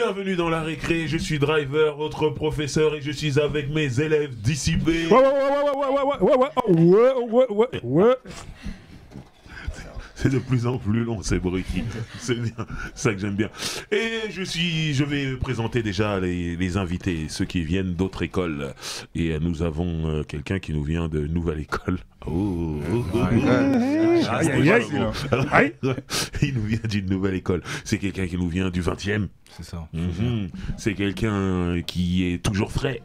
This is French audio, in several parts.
Bienvenue dans la récré, je suis Driver, votre professeur, et je suis avec mes élèves dissipés. Ouais. C'est de plus en plus long ces bruits, c'est bien, c'est ça que j'aime bien. Et je vais présenter déjà les invités, ceux qui viennent d'autres écoles. Et nous avons quelqu'un qui nous vient de Nouvelle École. Il nous vient d'une nouvelle école. C'est quelqu'un qui nous vient du 20e. C'est ça. C'est quelqu'un qui est toujours frais.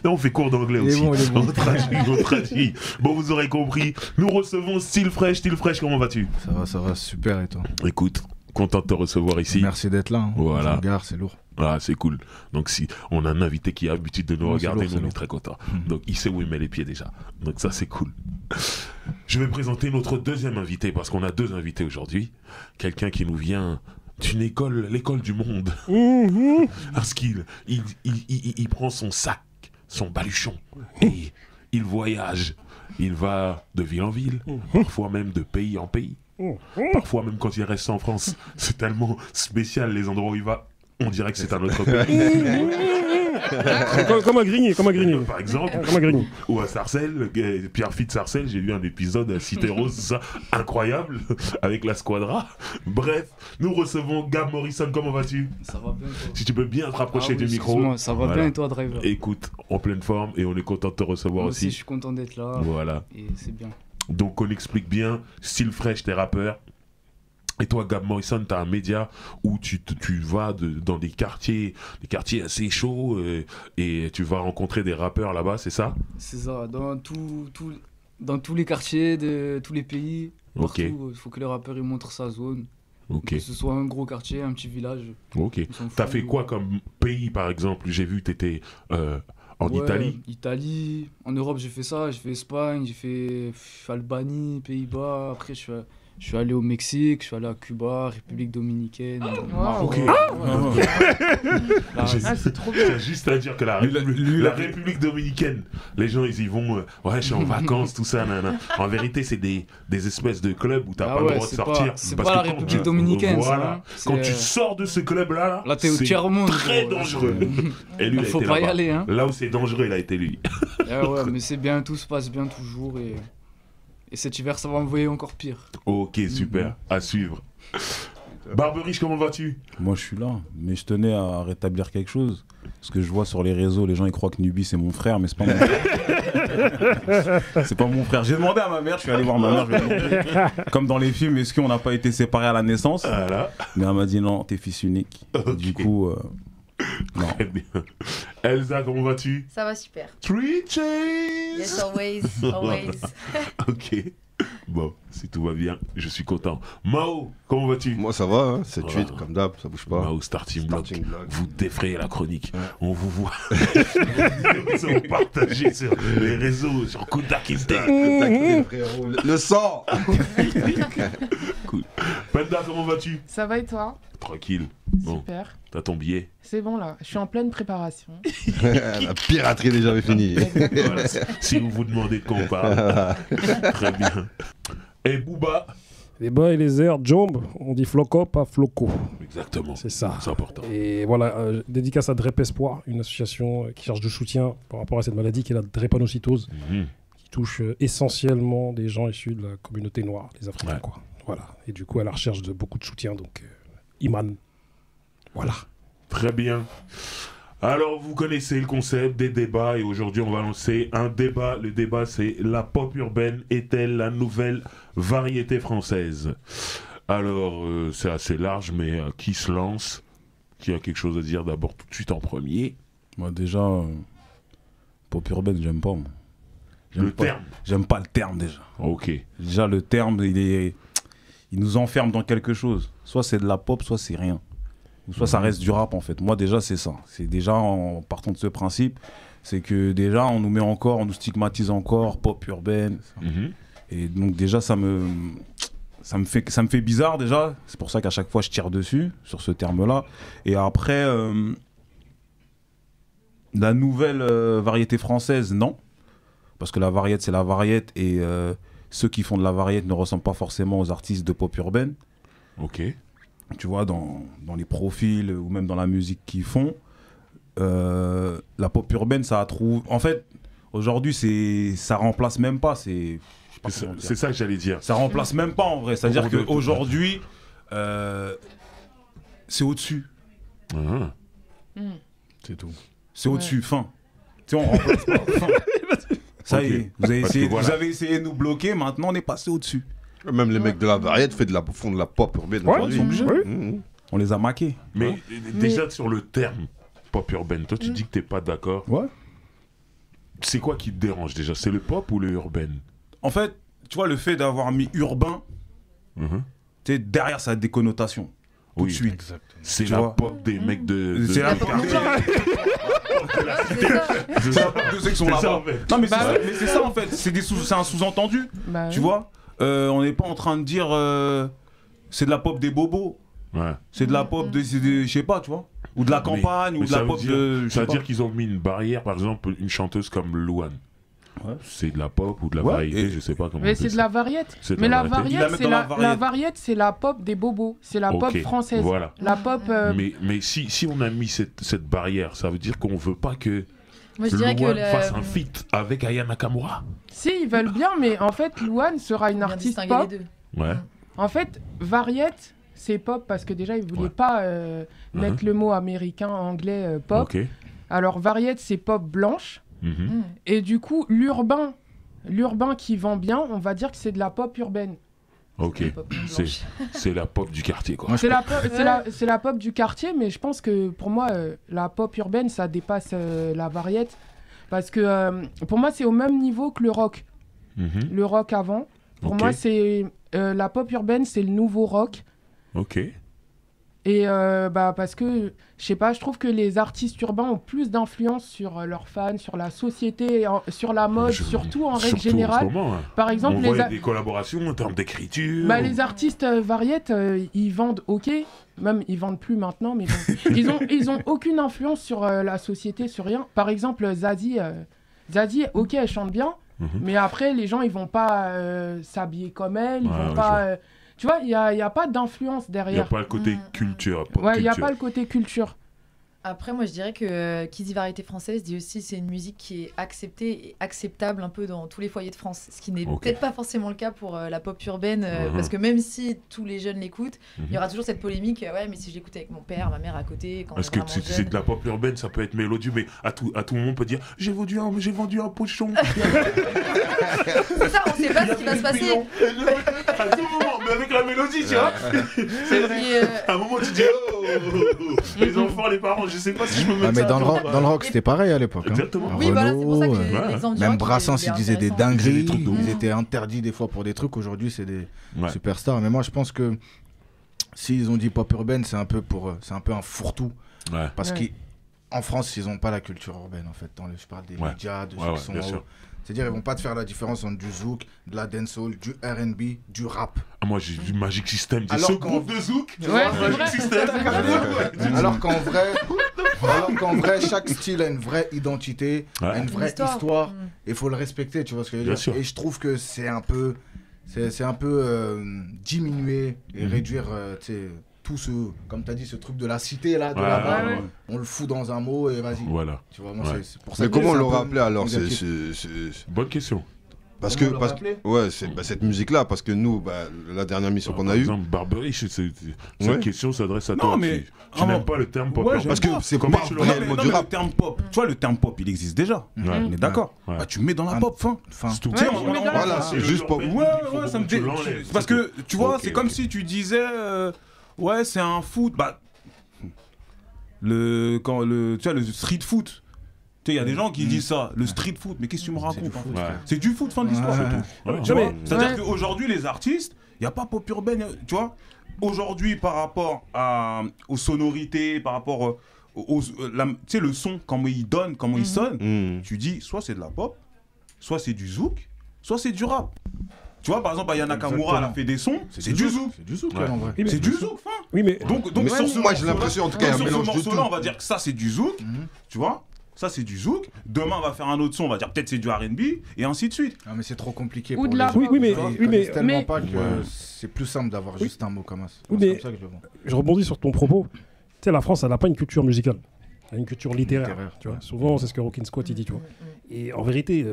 Là, on fait cours d'anglais aussi. On traduit. Bon, vous aurez compris. Nous recevons Style Fresh. Style Fresh, comment vas-tu? Ça va, super, et toi? Écoute, content de te recevoir ici. Merci d'être là. Voilà. Je regarde, c'est lourd. Ah, c'est cool. Donc, si on a un invité qui a l'habitude de nous regarder, lourd, on est très content. Donc, il sait où il met les pieds déjà. Donc, ça, c'est cool. Je vais présenter notre deuxième invité parce qu'on a deux invités aujourd'hui. Quelqu'un qui nous vient d'une école, l'école du monde. Parce qu'il prend son sac, son baluchon, et il voyage. Il va de ville en ville, parfois même de pays en pays. Parfois même quand il reste en France. C'est tellement spécial les endroits où il va. On dirait que c'est un autre pays. Comme à Grigny. Par exemple, ou à Sarcelles, Pierre Fit Sarcelles, j'ai vu un épisode Cité Rose, ça, incroyable, avec la Squadra. Bref, nous recevons Gab Morrison, comment vas-tu? Ça va bien, toi? Si tu peux bien te rapprocher du micro. Ça va bien, et toi, Driver? Écoute, en pleine forme, et on est content de te recevoir Moi aussi. Je suis content d'être là. Voilà. Et c'est bien. Donc on explique bien, Style Fresh, t'es rappeur. Et toi, Gab Morrison, t'as un média où tu vas dans des quartiers assez chauds et tu vas rencontrer des rappeurs là-bas, c'est ça? C'est ça, dans tous les quartiers de tous les pays. Ok. Partout, il faut que le rappeur il montre sa zone. Ok. Que ce soit un gros quartier, un petit village. Ok. T'as fait quoi comme pays, par exemple? J'ai vu que t'étais en Italie. Italie. En Europe, j'ai fait ça. J'ai fait Espagne, j'ai fait Albanie, Pays-Bas. Après, je suis allé au Mexique, je suis allé à Cuba, République Dominicaine. Ok. C'est trop bien. J'ai juste à dire que la République Dominicaine, les gens ils y vont, ouais, je suis en vacances, tout ça, nanana. En vérité, c'est des espèces de clubs où t'as pas le droit de sortir. C'est pas la République Dominicaine, voilà. ça. Quand tu sors de ce club-là, là t'es au tiers-monde. Très dangereux. Et lui, il faut pas y aller, hein. Là où c'est dangereux, il a été lui. Ouais, mais c'est bien, tout se passe bien toujours et cet hiver, ça va envoyer encore pire. Ok, super, à suivre. Barberiche, comment vas-tu? Moi, je suis là, mais je tenais à rétablir quelque chose. Parce que je vois sur les réseaux, les gens ils croient que Nubi c'est mon frère, mais c'est pas mon frère. C'est pas mon frère. J'ai demandé à ma mère, je suis allé voir ma mère, je lui ai demandé, comme dans les films, est-ce qu'on n'a pas été séparés à la naissance? Voilà. Mais elle m'a dit non, t'es fils unique. Okay. Du coup, non. Très bien. Elsa, comment vas-tu? Ça va super. Three chains. Yes, always. Ok. Bon, si tout va bien, je suis content. Mao, comment vas-tu? Moi ça va, hein, 7-8 comme d'hab, ça bouge pas. Mao, Starting Block. Block. Vous défrayez la chronique. Ouais. On vous voit. Ils sont partagés sur les réseaux, sur Kodak-Inté. Le sang. Cool. Penda, comment vas-tu? Ça va et toi? Tranquille. Bon. Super. T'as ton billet? C'est bon là, je suis en pleine préparation. La piraterie est déjà finie. Voilà, si vous vous demandez de quoi on parle. Très bien. Et Booba? Les bains et les airs, Jomb, on dit floco, pas floco. Exactement. C'est ça. C'est important. Et voilà, dédicace à Drep Espoir, une association qui cherche de soutien par rapport à cette maladie qui est la drépanocytose, qui touche essentiellement des gens issus de la communauté noire, les Africains, ouais. quoi. Voilà. Et du coup, à la recherche de beaucoup de soutien, donc Iman. Voilà. Très bien. Alors, vous connaissez le concept des débats et aujourd'hui, on va lancer un débat. Le débat, c'est la pop urbaine est-elle la nouvelle variété française? Alors, c'est assez large, mais qui se lance? Qui a quelque chose à dire d'abord tout de suite en premier? Moi, déjà, pop urbaine, j'aime pas. Moi. Le terme? J'aime pas le terme déjà. Ok. Déjà, le terme, il nous enferme dans quelque chose. Soit c'est de la pop, soit c'est rien. Soit ça reste du rap en fait. Moi déjà c'est ça. C'est déjà en partant de ce principe, c'est que déjà on nous met encore, on nous stigmatise encore, pop urbaine. Et donc déjà ça me fait bizarre déjà. C'est pour ça qu'à chaque fois je tire dessus sur ce terme-là. Et après la nouvelle variété française, non. Parce que la variété c'est la variété et ceux qui font de la variété ne ressemblent pas forcément aux artistes de pop urbaine. Ok. tu vois, dans les profils ou même dans la musique qu'ils font, la pop urbaine, ça a trouvé. En fait, aujourd'hui, ça remplace même pas. C'est ça que j'allais dire. Ça remplace même pas en vrai. C'est-à-dire qu'aujourd'hui, c'est au-dessus. Ah. C'est tout. C'est au-dessus, fin. Tu sais, on remplace pas. Fin. Ça y est, vous avez essayé de nous bloquer, maintenant on est passé au-dessus. Même les mecs de la variété font de la pop urbaine aujourd'hui. On les a maqués. Mais déjà sur le terme pop urbaine, toi tu dis que t'es pas d'accord. Ouais. C'est quoi qui te dérange déjà? C'est le pop ou le urbain? En fait, tu vois, le fait d'avoir mis urbain, tu sais, derrière ça a des connotations. Tout de suite. C'est Tu la vois. pop des mecs de... C'est la pop quartier. C'est ça. De ceux qui sont C'est là-bas. ça, en fait. Non, mais c'est ça en fait. C'est un sous-entendu. Bah Tu oui. vois, on n'est pas en train de dire c'est de la pop des bobos. Ouais. C'est de la pop de je sais pas, tu vois. Ou de la campagne, ou de la pop de. je Ça sais veut pas. dire qu'ils ont mis une barrière, par exemple, une chanteuse comme Louane. Ouais. C'est de la pop ou de la Ouais, variété, et- je sais pas comment Mais on c'est appelle de la variette. C'est de Mais la la variété. Ils la variette, mettent c'est dans la la variette. variette, c'est la pop des bobos. C'est la pop Ok, française. Voilà. La pop. Mais si on a mis cette barrière, ça veut dire qu'on veut pas que Moi, je dirais que Louane fasse un feat avec Aya Nakamura. Si, ils veulent bien, mais en fait, Louane sera une bien artiste distinguer pop. les deux. Ouais. En fait, variette, c'est pop parce que déjà, ils voulaient Ouais. pas mettre le mot américain, anglais, pop. Ok. Alors, variette, c'est pop blanche. Mhm. Et du coup, l'urbain qui vend bien, on va dire que c'est de la pop urbaine. Ok. La pop blanche. C'est la pop du quartier, quoi. Moi, C'est la pop du quartier, mais je pense que pour moi, la pop urbaine, ça dépasse la variette. Parce que pour moi, c'est au même niveau que le rock. Mhm. Le rock avant. Pour Ok. moi, c'est la pop urbaine, c'est le nouveau rock. Ok. Et parce que, je sais pas, je trouve que les artistes urbains ont plus d'influence sur leurs fans, sur la société, sur la mode, surtout en règle Surtout générale. En ce moment, hein. Par exemple, On voit des collaborations en termes d'écriture. les artistes variétés, ils vendent ok, même ils vendent plus maintenant, mais bon, ils ont aucune influence sur la société, sur rien. Par exemple, Zazie, ok, elle chante bien, mais après les gens ils vont pas s'habiller comme elle, ils vont pas, tu vois, il y a pas d'influence Il n'y a derrière. pas le côté culture. pop Ouais, il y a culture. pas le côté culture. Après, moi, je dirais que qui dit variété française dit aussi c'est une musique qui est acceptée et acceptable un peu dans tous les foyers de France. Ce qui n'est Ok. peut-être pas forcément le cas pour la pop urbaine, parce que même si tous les jeunes l'écoutent, il y aura toujours cette polémique. Ouais, mais si je l'écoute avec mon père, ma mère à côté, quand Parce on que est vraiment c'est jeune. de la pop urbaine, ça peut être mélodieux, mais à tout moment on peut dire j'ai vendu un pochon. C'est ça, on sait pas ce qui va se passer. À tout moment, mais avec la mélodie, tu vois. À un moment tu dis les enfants, les parents, je sais pas si je me mets Mais ça. dans le rock, c'était pareil à l'époque. Exactement. Oui, voilà, c'est pour ça que Renaud, l'exemple du même rock, Brassens, il est il disait des intéressant. dingueries, Des trucs de ils ouf. étaient interdits des fois pour des trucs. Aujourd'hui, c'est des Ouais. superstars. Mais moi, je pense que s'ils ont dit pop urbaine, c'est un peu un fourre-tout. Ouais. Parce Ouais. qu'en France, ils n'ont pas la culture urbaine, en fait. Je parle des Ouais. médias, de Ouais, ceux ouais, qui sont bien en sûr. haut. C'est-à-dire, ils vont pas te faire la différence entre du zouk, de la dancehall, du R&B, du rap. Ah, moi j'ai du Magic System, dis Alors ce qu'en- groupe de zouk. Ouais, c'est Magic vrai. System. Alors qu'en vrai, chaque style a une vraie identité, Ouais. a une vraie histoire. histoire. Mm. Il faut le respecter, tu vois ce que je veux Bien dire. sûr. Et je trouve que c'est un peu diminuer et réduire, tu sais, tout ce, comme tu as dit, ce truc de la cité là, de Ouais, là-bas. ouais, ouais. On le fout dans un mot et vas-y. Voilà. Tu vois, moi, Ouais. c'est pour ça Mais que comment on c'est un l'aurait peu appelé alors négatif. Bonne question. Parce Comment que, on l'aurait appelé ouais, cette musique-là, parce que nous, la dernière mission qu'on Par a eue, exemple, Barberie, cette Ouais. question s'adresse à Non, toi. mais- Tu n'aimes pas le terme pop Ouais, urbaine. j'aime parce que pas. c'est Comment pas tu l'aurais- réellement Non, du mais le rap. terme pop, tu vois, le terme pop, il existe déjà. Ouais. On est d'accord. Ouais. Bah, tu mets dans la Un- pop, fin. Enfin, C'est tout. Tu sais, Ouais, on- je mets on- dans la Voilà, pop. c'est juste pop. Ouais, ça me Tu fait. l'enlèves. Parce que tu vois, Ok, c'est comme ok. si tu disais, ouais, c'est un foot. Bah, tu vois, le street foot. Tu sais, il y a des gens qui disent ça, le street foot. Mais qu'est-ce que tu me racontes en fait? Ouais. C'est du foot, fin de l'histoire. Ouais. C'est tout. Ouais. Tu vois, Ouais. c'est-à-dire Ouais. qu'aujourd'hui, les artistes, il n'y a pas pop urbaine. Tu vois, aujourd'hui, par rapport aux sonorités, par rapport tu sais, le son, comment il donne, comment il sonne, Mm. tu dis soit c'est de la pop, soit c'est du zouk, soit c'est du rap. Tu vois, par exemple, Aya Nakamura, elle a fait des sons, c'est du zouk. C'est du zouk, Ouais. en vrai. Oui, mais- C'est du zouk, fin. Oui, mais Donc Mais sur ce moi, j'ai morceau-là- l'impression, en tout cas, il y a un sur ce mélange de morceau-là, tout. on va dire que ça, c'est du zouk, tu vois. ça c'est du zouk. Demain, on va faire un autre son, on va dire peut-être c'est du R&B, et ainsi de suite. Ah, mais c'est trop compliqué Ou pour de les la gens. pop. Oui, mais- Tu vois, ils oui, mais- connaissent tellement mais- pas que Ouais. c'est plus simple d'avoir juste un mot comme ça. Oui, C'est mais- comme ça que je le vois. Je rebondis sur ton propos. Tu sais, la France, elle n'a pas une culture musicale. Elle a une culture littéraire. Littéraire, Tu vois. ouais. Souvent, c'est ce que Rockin' Squat il dit. Tu vois. Mm. Et en vérité,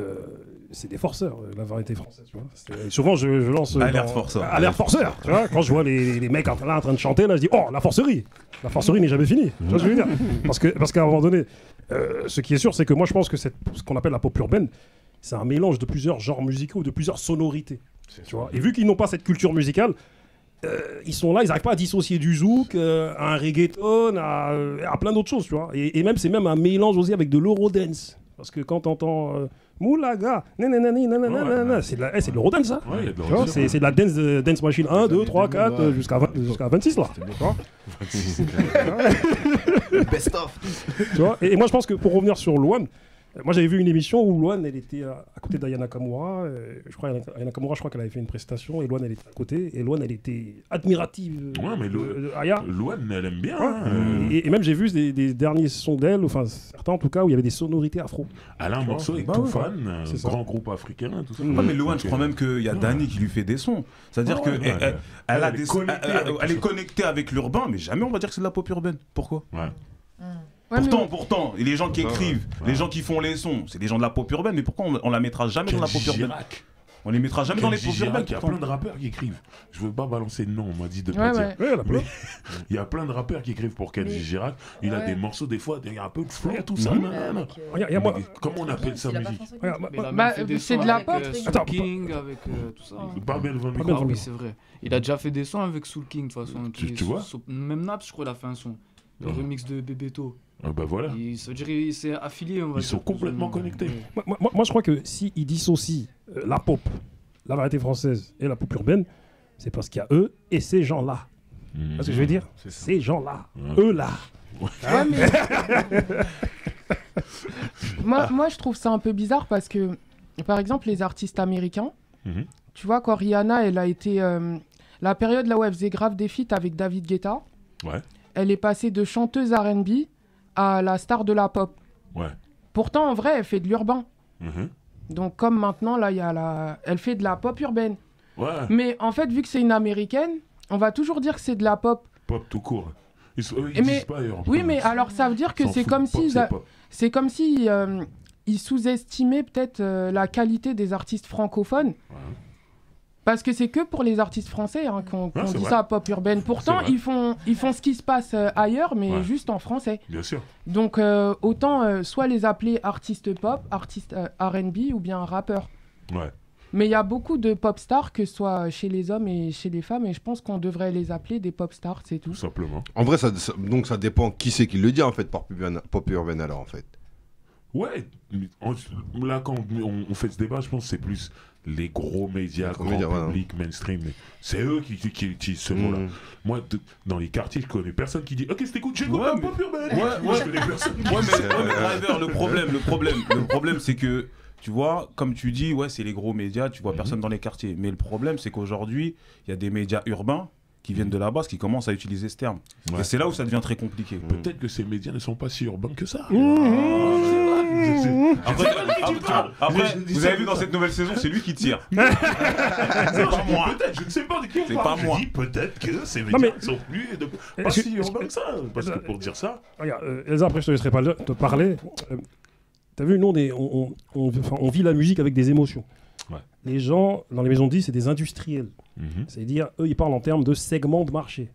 c'est des forceurs, la variété française. Tu vois. Souvent, je lance. Alerte forceur. Alerte forceur. Tu vois. Quand je vois les mecs en train de chanter, là, je dis oh, la forcerie. La forcerie n'est jamais finie. Tu vois ce que je veux dire Parce qu'à un moment donné, ce qui est sûr, c'est que moi, je pense que ce qu'on appelle la pop urbaine, c'est un mélange de plusieurs genres musicaux, de plusieurs sonorités. Tu vois. Et vu qu'ils n'ont pas cette culture musicale, ils sont là, ils n'arrivent pas à dissocier du zouk, à un reggaeton, à plein d'autres choses, tu vois. Et même, c'est même un mélange aussi avec de l'eurodance. Parce que quand t'entends Moulaga, nanana, c'est de l'eurodance, ça. Ouais, il y a de Tu vois, l'eurodance. c'est de la dance machine 1, 2, 3, 4, jusqu'à 26, là. Tu vois. Best of. Tu vois. Et moi, je pense que pour revenir sur Luan, moi j'avais vu une émission où Luan, elle était à côté d'Ayana Nakamura. Je crois Ayana Nakamura, je crois qu'elle avait fait une prestation et Luan, elle était à côté. Et Luan, elle était admirative. Ouais, mais Aya. Luan, elle aime bien. Ouais. hein. Et même j'ai vu des derniers sons d'elle, enfin certains en tout cas, où il y avait des sonorités afro. Elle a un morceau avec Bah ouais. Toufan, C'est ça. grand groupe africain, tout ça. Ouais, Ouais, mais Loan, je crois même qu'il y a Dani qui lui fait des sons. C'est-à-dire Ouais, qu'elle ouais. elle a Elle est des connectée avec elle tout est ça. connectée avec l'urbain, mais jamais on va dire que c'est de la pop urbaine. Pourquoi Ouais. Ouais, mais Pourtant, et les gens qui écrivent, les gens qui font les sons, c'est des gens de la pop urbaine, mais pourquoi on la mettra jamais dans la pop Kenji urbaine Girac. On les mettra jamais dans les Kenji pop urbaines. Girac, il y a plein de rappeurs qui écrivent. Je veux pas balancer de nom, on m'a dit de Ouais, pas dire. ouais. Ouais, la Mais il y a plein de rappeurs qui écrivent pour Kenji Mais- Girac. Il a Ouais. des morceaux, des fois, il y a un peu de flow, tout ça. Mhm. nanana. Regarde, y a moi- Mais comment on appelle ça musique Regarde, Mais il a Bah, même fait des c'est sons de la avec pop. Soul Attends, King, avec tout ça. Pas bien devant le Pas micro. bien Ah devant oui, le c'est vrai. Il a déjà fait des sons avec Soul King, de toute façon. Tu vois Même Naps, je crois, il a fait un son. Le Mhm. remix de Bebeto. Ah bah voilà. Ça veut dire qu'il s'est affilié, on va Ils dire, sont plus ou complètement moins. connectés. Ouais. moi, je crois que s'ils dissocient la pop, la variété française et la pop urbaine, c'est parce qu'il y a eux et ces gens-là. Tu vois ce que je veux dire Ces gens-là. Ouais. Eux-là. Ouais, mais... moi, je trouve ça un peu bizarre parce que, par exemple, les artistes américains, Mhm. tu vois, quand Rihanna, elle a été... la période là où elle faisait grave des feats avec David Guetta, Ouais. elle est passée de chanteuse R&B à la star de la pop. Ouais. Pourtant, en vrai, elle fait de l'urbain. Mhm. Donc, comme maintenant, là, elle fait de la pop urbaine. Ouais. Mais en fait, vu que c'est une américaine, on va toujours dire que c'est de la pop. Pop tout court. Eux, Et ils mais- disent pas ailleurs. Oui, mais alors ça veut dire que S'en c'est foutent, comme pop, si... c'est pop. C'est comme si ils sous-estimaient peut-être la qualité des artistes francophones. Ouais. Parce que c'est que pour les artistes français hein, qu'on c'est dit vrai. ça pop urbaine. Pourtant, C'est vrai. ils font ce qui se passe ailleurs, mais Ouais. juste en français. Bien sûr. Donc autant soit les appeler artistes pop, artistes R&B ou bien rappeurs. Ouais. Mais il y a beaucoup de pop stars, que ce soit chez les hommes et chez les femmes, et je pense qu'on devrait les appeler des pop stars, c'est tout. Tout simplement. En vrai, donc ça dépend qui c'est qui le dit en fait, pop urbaine alors en fait. Ouais. Là, quand on fait ce débat, je pense que c'est plus les gros médias, Les gros grand médias, voilà. public, mainstream. C'est eux qui utilisent ce mot-là. Mhm. Moi, dans les quartiers, je connais personne qui dit « Ok, c'est écoute, j'écoute Ouais, la mais- pop urbaine !» Ouais, Moi, ouais. je connais personne. Ouais, mais Driver, le problème, c'est que, tu vois, comme tu dis, ouais, c'est les gros médias, tu vois personne dans les quartiers. Mais le problème, c'est qu'aujourd'hui, il y a des médias urbains qui viennent de la base, qui commencent à utiliser ce terme. Ouais. Et c'est là où ça devient très compliqué. Peut-être que ces médias ne sont pas si urbains que ça. Après, vous avez vu dans cette nouvelle saison, c'est lui qui tire. C'est pas moi. Peut-être, je ne sais pas de qui on C'est parle. pas Je moi. dis peut-être que ces Non, médias mais- sont plus pas Est-ce que- si urbains que ça. Parce que pour dire ça, Regarde, Elsa, après je te laisserai pas te parler. T'as vu, nous, on vit la musique avec des émotions. Ouais. Les gens, dans les maisons de disques, c'est des industriels. C'est-à-dire, eux, ils parlent en termes de segments de marché.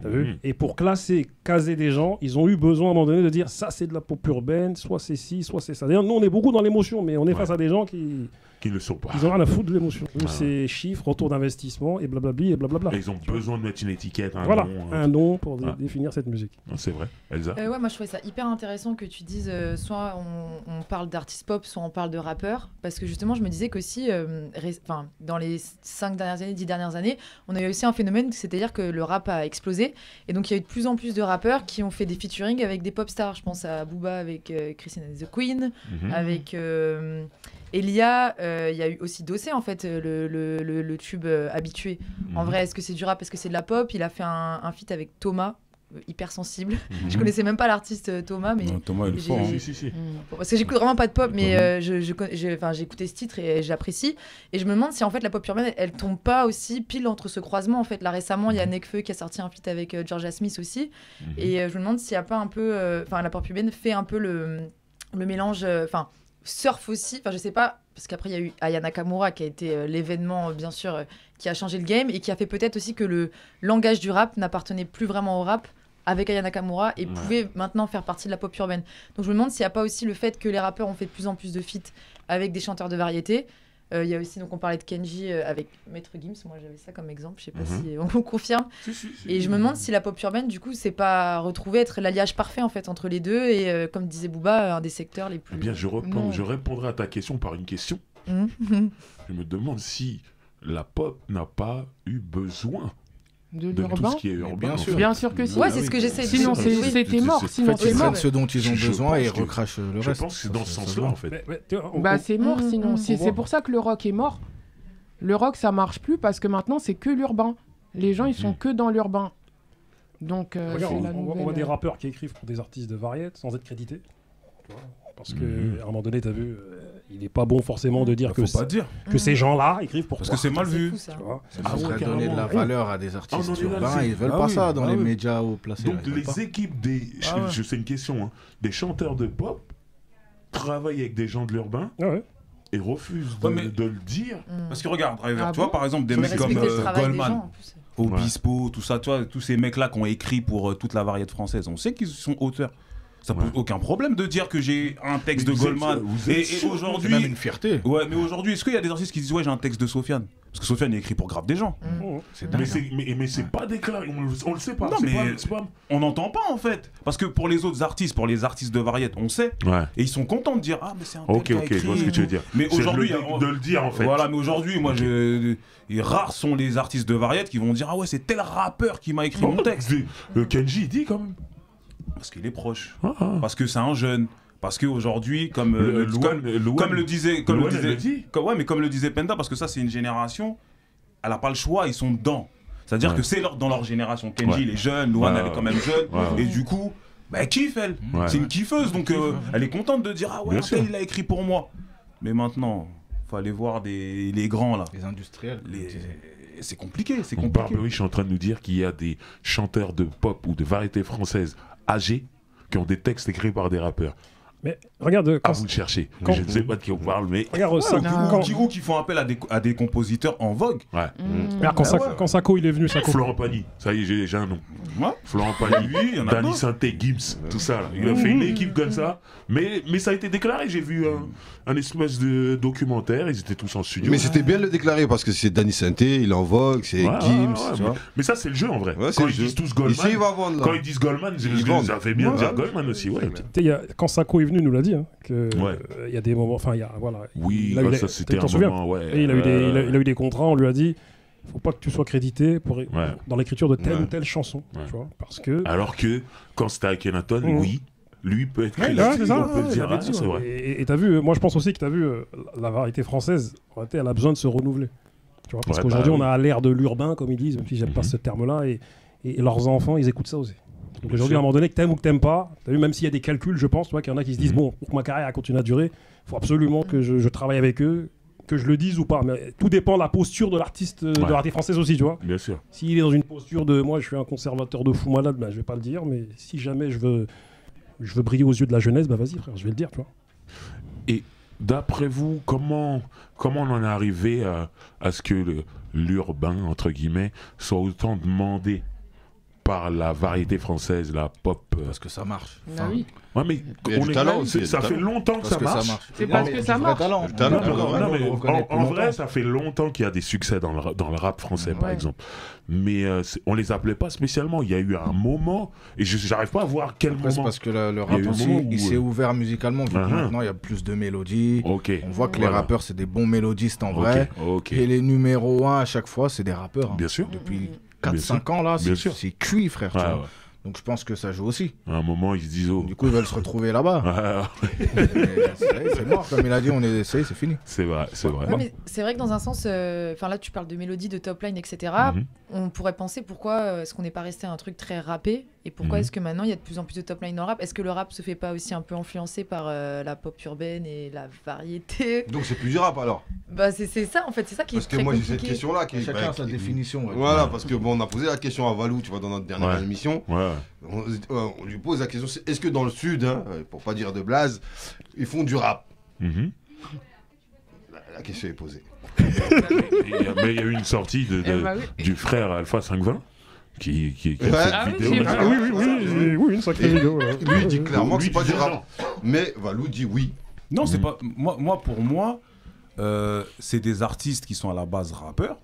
T'as vu ? Et pour caser des gens, ils ont eu besoin à un moment donné de dire ça c'est de la pop urbaine, soit c'est ci, soit c'est ça. D'ailleurs, nous on est beaucoup dans l'émotion, mais on est face à des gens qui qui ne le sont pas. ont rien à foutre de l'émotion. Eux, Ouais. c'est chiffres, retour d'investissement et blablabli et blablabla. Et ils ont besoin de mettre une étiquette, un Voilà, nom. un nom pour Ouais. définir cette musique. Non, c'est vrai. Elsa Ouais, moi je trouvais ça hyper intéressant que tu dises soit on parle d'artistes pop, soit on parle de rappeurs. Parce que justement, je me disais qu'aussi, dans les 5 dernières années, 10 dernières années, on a eu aussi un phénomène, c'est-à-dire que le rap a explosé. Et donc il y a eu de plus en plus de rappeurs qui ont fait des featuring avec des pop stars. Je pense à Booba avec Christine and the Queen, avec Elia. Il y a eu aussi Dossé, en fait, le tube habitué. En vrai, est-ce que c'est du rap? Est-ce que c'est de la pop? Il a fait un feat avec Thomas, hypersensible. Je connaissais même pas l'artiste Thomas, mais Non, Thomas, il est j'ai- fort. Hein. Si. Bon, parce que j'écoute vraiment pas de pop, mais j'ai écouté ce titre et j'apprécie. Et je me demande si en fait la pop urbaine, elle tombe pas aussi pile entre ce croisement. En fait, là récemment, il y a Nekfeu qui a sorti un feat avec Georgia Smith aussi. Et je me demande s'il y a pas un peu, enfin la pop urbaine fait un peu le mélange, enfin surf aussi. Enfin je sais pas, parce qu'après il y a eu Aya Nakamura qui a été l'événement bien sûr qui a changé le game et qui a fait peut-être aussi que le langage du rap n'appartenait plus vraiment au rap avec Aya Nakamura et pouvait maintenant faire partie de la pop urbaine. Donc je me demande s'il n'y a pas aussi le fait que les rappeurs ont fait de plus en plus de feats avec des chanteurs de variété. Il y a aussi, donc on parlait de Kenji avec Maître Gims, moi j'avais ça comme exemple, je sais pas si on confirme. Et je me demande si la pop urbaine, du coup, c'est pas retrouvé être l'alliage parfait en fait entre les deux et comme disait Booba, un des secteurs les plus... Eh bien, je répondrai à ta question par une question. Je me demande si la pop n'a pas eu besoin De de tout l'urbain. ce qui est urbain. en fait. Bien sûr que si. Ouais, c'est ce que j'essaie de Sinon, dire. Oui. c'était mort. En Sinon, fait, c'est ils mort. prennent ce dont ils ont Je besoin et pense que- recrachent le Je reste. pense que c'est dans ce Ça se sens-là, voit. en fait. Tu vois, Bah, c'est mort, sinon. on C'est voit. pour ça que le rock est mort. Le rock, ça marche plus parce que maintenant, c'est que l'urbain. Les gens, ils sont que dans l'urbain. Donc, Regarde, c'est la on voit nouvelle... des rappeurs qui écrivent pour des artistes de variété sans être crédités. Tu vois, parce que à un moment donné, t'as vu, il n'est pas bon forcément de dire Faut pas dire. que ces gens-là écrivent pour Parce toi. que c'est mal C'est vu. fou, ça. Tu vois, Il faudrait carrément, donner de la oui. valeur à des artistes Ah, non, urbains. c'est- Ils veulent Ah pas oui, ça dans ah les oui. médias haut placés. Donc, là, ils veulent pas. les équipes des. Ah ouais. C'est une question, hein. Des chanteurs de pop travaillent avec des gens de l'urbain Ah ouais. et refusent Ouais, mais- de le dire. Parce que regarde, Driver, Ah tu vois bon par exemple des Faut mecs comme respecter le travail des Goldman, gens, en plus. Obispo, tout ça, tu vois, tous ces mecs-là qui ont écrit pour toute la variété française, on sait qu'ils sont auteurs. Ça pose aucun problème de dire que j'ai un texte Mais de vous êtes Goldman. sûr, vous êtes Et sûr, C'est aujourd'hui, même une fierté. ouais, mais aujourd'hui, est-ce qu'il y a des artistes qui disent ouais j'ai un texte de Sofiane? Parce que Sofiane est écrit pour grave des gens. C'est Mais dingue. c'est pas déclaré, on le sait pas. Non, c'est mais- pas- c'est pas- On n'entend pas en fait, parce que pour les autres artistes, pour les artistes de variété, on sait. Ouais. Et ils sont contents de dire ah mais c'est un tel Ok, qui a ok, je écrit vois ce que et tu veux tout. dire. Mais C'est aujourd'hui, de le dire en fait. Voilà, mais aujourd'hui, moi, et rares sont les artistes de variété qui vont dire ah ouais c'est tel rappeur qui m'a écrit mon texte. Kenji, il dit quand même. Parce qu'il est proche, Ah. parce que c'est un jeune, parce qu'aujourd'hui, comme Louane, comme le disait, comme le Louane, elle disait, le dit. ouais, mais comme le disait Penda, parce que ça c'est une génération, elle a pas le choix, ils sont dedans. C'est-à-dire Ouais. que c'est dans leur génération. Kenji Ouais. il est jeune, Louane Ouais, elle est quand même jeune, ouais. et du coup, bah, elle kiffe elle. Ouais. C'est une kiffeuse, donc elle est contente de dire ah ouais Bien un tel, sûr. il a écrit pour moi. Mais maintenant, faut aller voir les grands là. Les industriels. C'est compliqué, c'est Donc, compliqué. Barbery, je suis en train de nous dire qu'il y a des chanteurs de pop ou de variété française âgés qui ont des textes écrits par des rappeurs. Mais regarde, À quand, vous de chercher. quand- Je ne sais pas de qui on parle, mais. regarde ça, Ou qui font appel à des compositeurs en vogue. Ouais. regarde, quand Sako il est venu, Sako. Florent Pagny, ça y est, j'ai un nom. Ouais. Florent Pagny, Oui, il y en a Danny d'autres. Santé, Gims, tout ça. Là. Il a fait une équipe comme ça, mais ça a été déclaré. J'ai vu un espèce de documentaire, ils étaient tous en studio. Mais c'était bien de le déclarer parce que c'est Danny Sainté, il est en vogue, c'est Ouais, Gims, ouais, tu vois. mais ça, c'est le jeu en vrai. Ouais, c'est Quand le ils jeu. disent tous Ici, Goldman, il va vendre là. quand ils disent Goldman, vendent. ça fait bien de Ouais. dire Goldman aussi. Ouais. Tu sais, quand Sako est venu, il nous l'a dit, hein, que Ouais. il y a des moments, enfin, il y a, voilà. Oui, il a eu des- ça c'était t'en un souviens moment, ouais. Et il a eu des contrats, on lui a dit, faut pas que tu sois crédité dans l'écriture de telle Ouais. ou telle chanson, Ouais. tu vois, parce que. Alors que quand c'était avec Kenaton, oui, lui peut être Ouais, crédité, c'est ça, on peut ouais, il dire, avait ah, dit, c'est ouais. vrai. Et t'as vu, moi je pense aussi que t'as vu la variété française, en réalité, elle a besoin de se renouveler. Tu vois, parce Ouais, qu'aujourd'hui, bah on a l'ère de l'urbain, comme ils disent, même si j'aime pas ce terme-là, et leurs enfants, ils écoutent ça aussi. Donc aujourd'hui, sûr. à un moment donné, que t'aimes ou que t'aimes pas, t'as vu, même s'il y a des calculs, je pense, tu vois, qu'il y en a qui se disent, bon, pour que ma carrière continue à durer, il faut absolument que je travaille avec eux, que je le dise ou pas. Mais tout dépend de la posture de l'artiste, de l'artiste française aussi, tu vois. Bien sûr. S'il est dans une posture de moi je suis un conservateur de fou malade, ben, je vais pas le dire, mais si jamais je veux briller aux yeux de la jeunesse, bah vas-y frère, je vais le dire, tu vois. Et d'après vous, comment on en est arrivé à ce que l'urbain, entre guillemets, soit autant demandé par la variété française, la pop Parce que ça marche. Ah oui. Ouais, mais Il y a du talent aussi, il y a ça du fait talent. longtemps que Parce ça que marche. ça marche. C'est parce que ça marche. Le talent. Non, mais on le reconnaît en plus vrai, longtemps. ça fait longtemps qu'il y a des succès dans le rap français, par Ouais. exemple. Mais on les appelait pas spécialement. Il y a eu un moment, et j'arrive pas à voir quel Après, c'est moment. parce que le Il y a rap eu un aussi, moment où, il s'est ouvert musicalement. Vu que Uh-huh. maintenant, il y a plus de mélodies. Ok. On voit que les Voilà. rappeurs, c'est des bons mélodistes en vrai. Ok. Et les numéros 1 à chaque fois, c'est des rappeurs. hein. Bien sûr. Depuis Bien 4-5 ans, là, Bien sûr. c'est cuit, frère. tu Ouais, vois. ouais. Donc je pense que ça joue aussi. À un moment, ils se disent oh. Du coup, ils veulent se retrouver là-bas. Ouais, Mais c'est mort, comme il a dit, c'est fini. c'est vrai, c'est vrai. Ouais, mais c'est vrai que dans un sens, enfin là tu parles de mélodie, de top line, etc. Mhm. On pourrait penser pourquoi est-ce qu'on n'est pas resté à un truc très rappé Et pourquoi Mhm. est-ce que maintenant il y a de plus en plus de top line dans le rap? Est-ce que le rap se fait pas aussi un peu influencer par la pop urbaine et la variété? Donc c'est plus du rap alors. Bah c'est ça en fait, c'est ça qui Parce est que très moi j'ai cette compliqué. question-là qui est. Chacun a sa qui- définition. ouais. Voilà, parce que bon, on a posé la question à Valou, tu vois, dans notre dernière Ouais. émission. Ouais. On lui pose la question, est-ce que dans le sud, hein, pour pas dire de blaze, ils font du rap? Mhm. La question est posée. Mais il y a eu une sortie Eh bah oui. du frère Alpha 520 qui a Ouais. fait Ah une oui, vidéo j'ai là-dessus. Ah oui, une sacrée Et vidéo. lui, il dit clairement que c'est Lui pas dit du rap. Mais Valou dit oui. Non, c'est pas. Pour moi, c'est des artistes qui sont à la base rappeurs.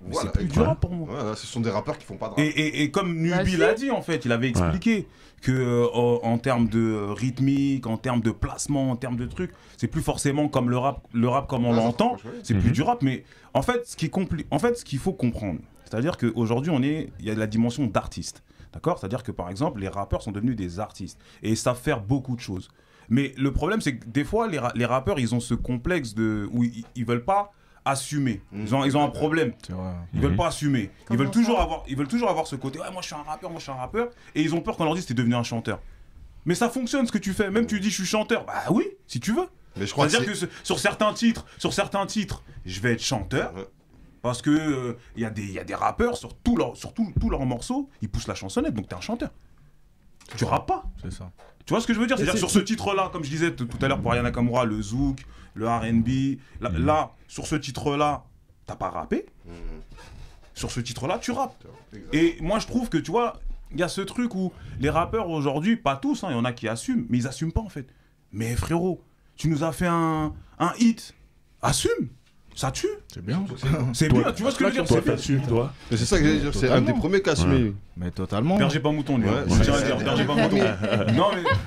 Mais Voilà, c'est plus du ouais. rap pour moi. Voilà, ce sont des rappeurs qui font pas de rap. Et comme Bah, Nubi si. l'a dit, en fait, il avait expliqué que en termes de rythmique, en termes de placement, en termes de trucs, c'est plus forcément comme le rap comme on Ouais, ça l'entend. se rapproche, ouais. C'est plus du rap, mais en fait, ce qu'il faut comprendre, c'est-à-dire qu'aujourd'hui, il y a la dimension d'artiste. D'accord? C'est-à-dire que par exemple, les rappeurs sont devenus des artistes et ils savent faire beaucoup de choses. Mais le problème, c'est que des fois, les rappeurs, ils ont ce complexe où ils veulent pas assumer. Ils ont un problème. Ils veulent pas assumer. Ils veulent toujours avoir ce côté. Ouais, moi je suis un rappeur, Et ils ont peur qu'on leur dise t'es devenu un chanteur. Mais ça fonctionne ce que tu fais. Même tu dis je suis chanteur. Bah oui, si tu veux. Mais je crois C'est-à-dire que que sur certains titres, je vais être chanteur. Ouais. Parce que il y a des rappeurs sur tous leurs morceaux, ils poussent la chansonnette, donc t'es un chanteur. Tu rappes pas. C'est ça. Tu vois ce que je veux dire? Mais C'est-à-dire sur ce titre-là, comme je disais tout à l'heure pour Aya Nakamura, le zouk, le R&B, là, sur ce titre-là, t'as pas rappé. Sur ce titre-là, tu rappes. Et moi, je trouve que, tu vois, il y a ce truc où les rappeurs aujourd'hui, pas tous, il y en a qui assument, mais ils assument pas en fait. Mais frérot, tu nous as fait un hit, assume, ça tue. C'est bien. C'est bien, tu vois ce que je veux dire? Toi, C'est bien. t'assumes, toi. Mais c'est ça que j'allais dire, c'est un des premiers qui a assumé. Mais totalement. Berger pas mouton, lui. Ouais, Je tiens à le dire. c'est- Berger pas mouton.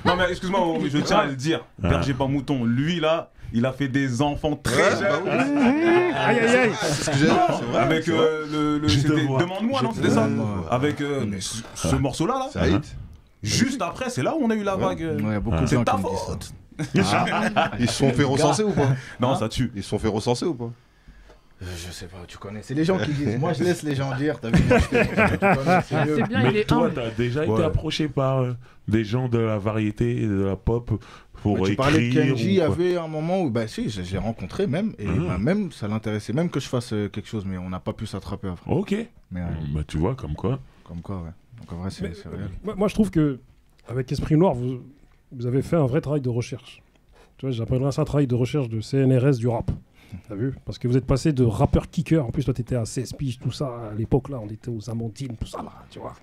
Non, mais excuse-moi, mais je tiens à le dire. Berger pas mouton, lui, là, il a fait des enfants très Ouais, jeunes. bah oui. Aïe aïe aïe. C'est ce que j'ai dit, c'est vrai. Avec c'est vrai. Je te c'était vois. Demande-moi, non? Je te C'était ça? vois. Avec mais ce morceau-là, C'est un là, hit. juste après, c'est là où on a eu la vague. Ouais, beaucoup de C'est gens ta qui me disent ça. faute. Ils se sont fait recenser ou pas? Non, ça tue. Ils se sont fait recenser ou pas? Je sais pas, tu connais. C'est les gens qui disent. Moi, je laisse les gens dire. T'as vu, moi, tu connais, c'est mieux. C'est bien, il Mais est toi, humble. t'as déjà été Ouais. approché par des gens de la variété et de la pop pour Tu écrire parlais de Kenji, il y ou quoi? avait un moment où, bah si, je l'ai rencontré même, et bah, même ça l'intéressait, même que je fasse quelque chose, mais on n'a pas pu s'attraper après. Ok. Mais Bah, tu vois, comme quoi. comme quoi, ouais. Donc en vrai, c'est réel. Moi, je trouve que avec Esprit Noir, vous avez fait un vrai travail de recherche. Tu vois, j'appellerais ça un travail de recherche de CNRS du rap. T'as vu? Parce que vous êtes passé de rappeur kicker. En plus, toi, t'étais à 16 piges, tout ça. À l'époque, là, on était aux Amandines, tout ça, là. Tu vois?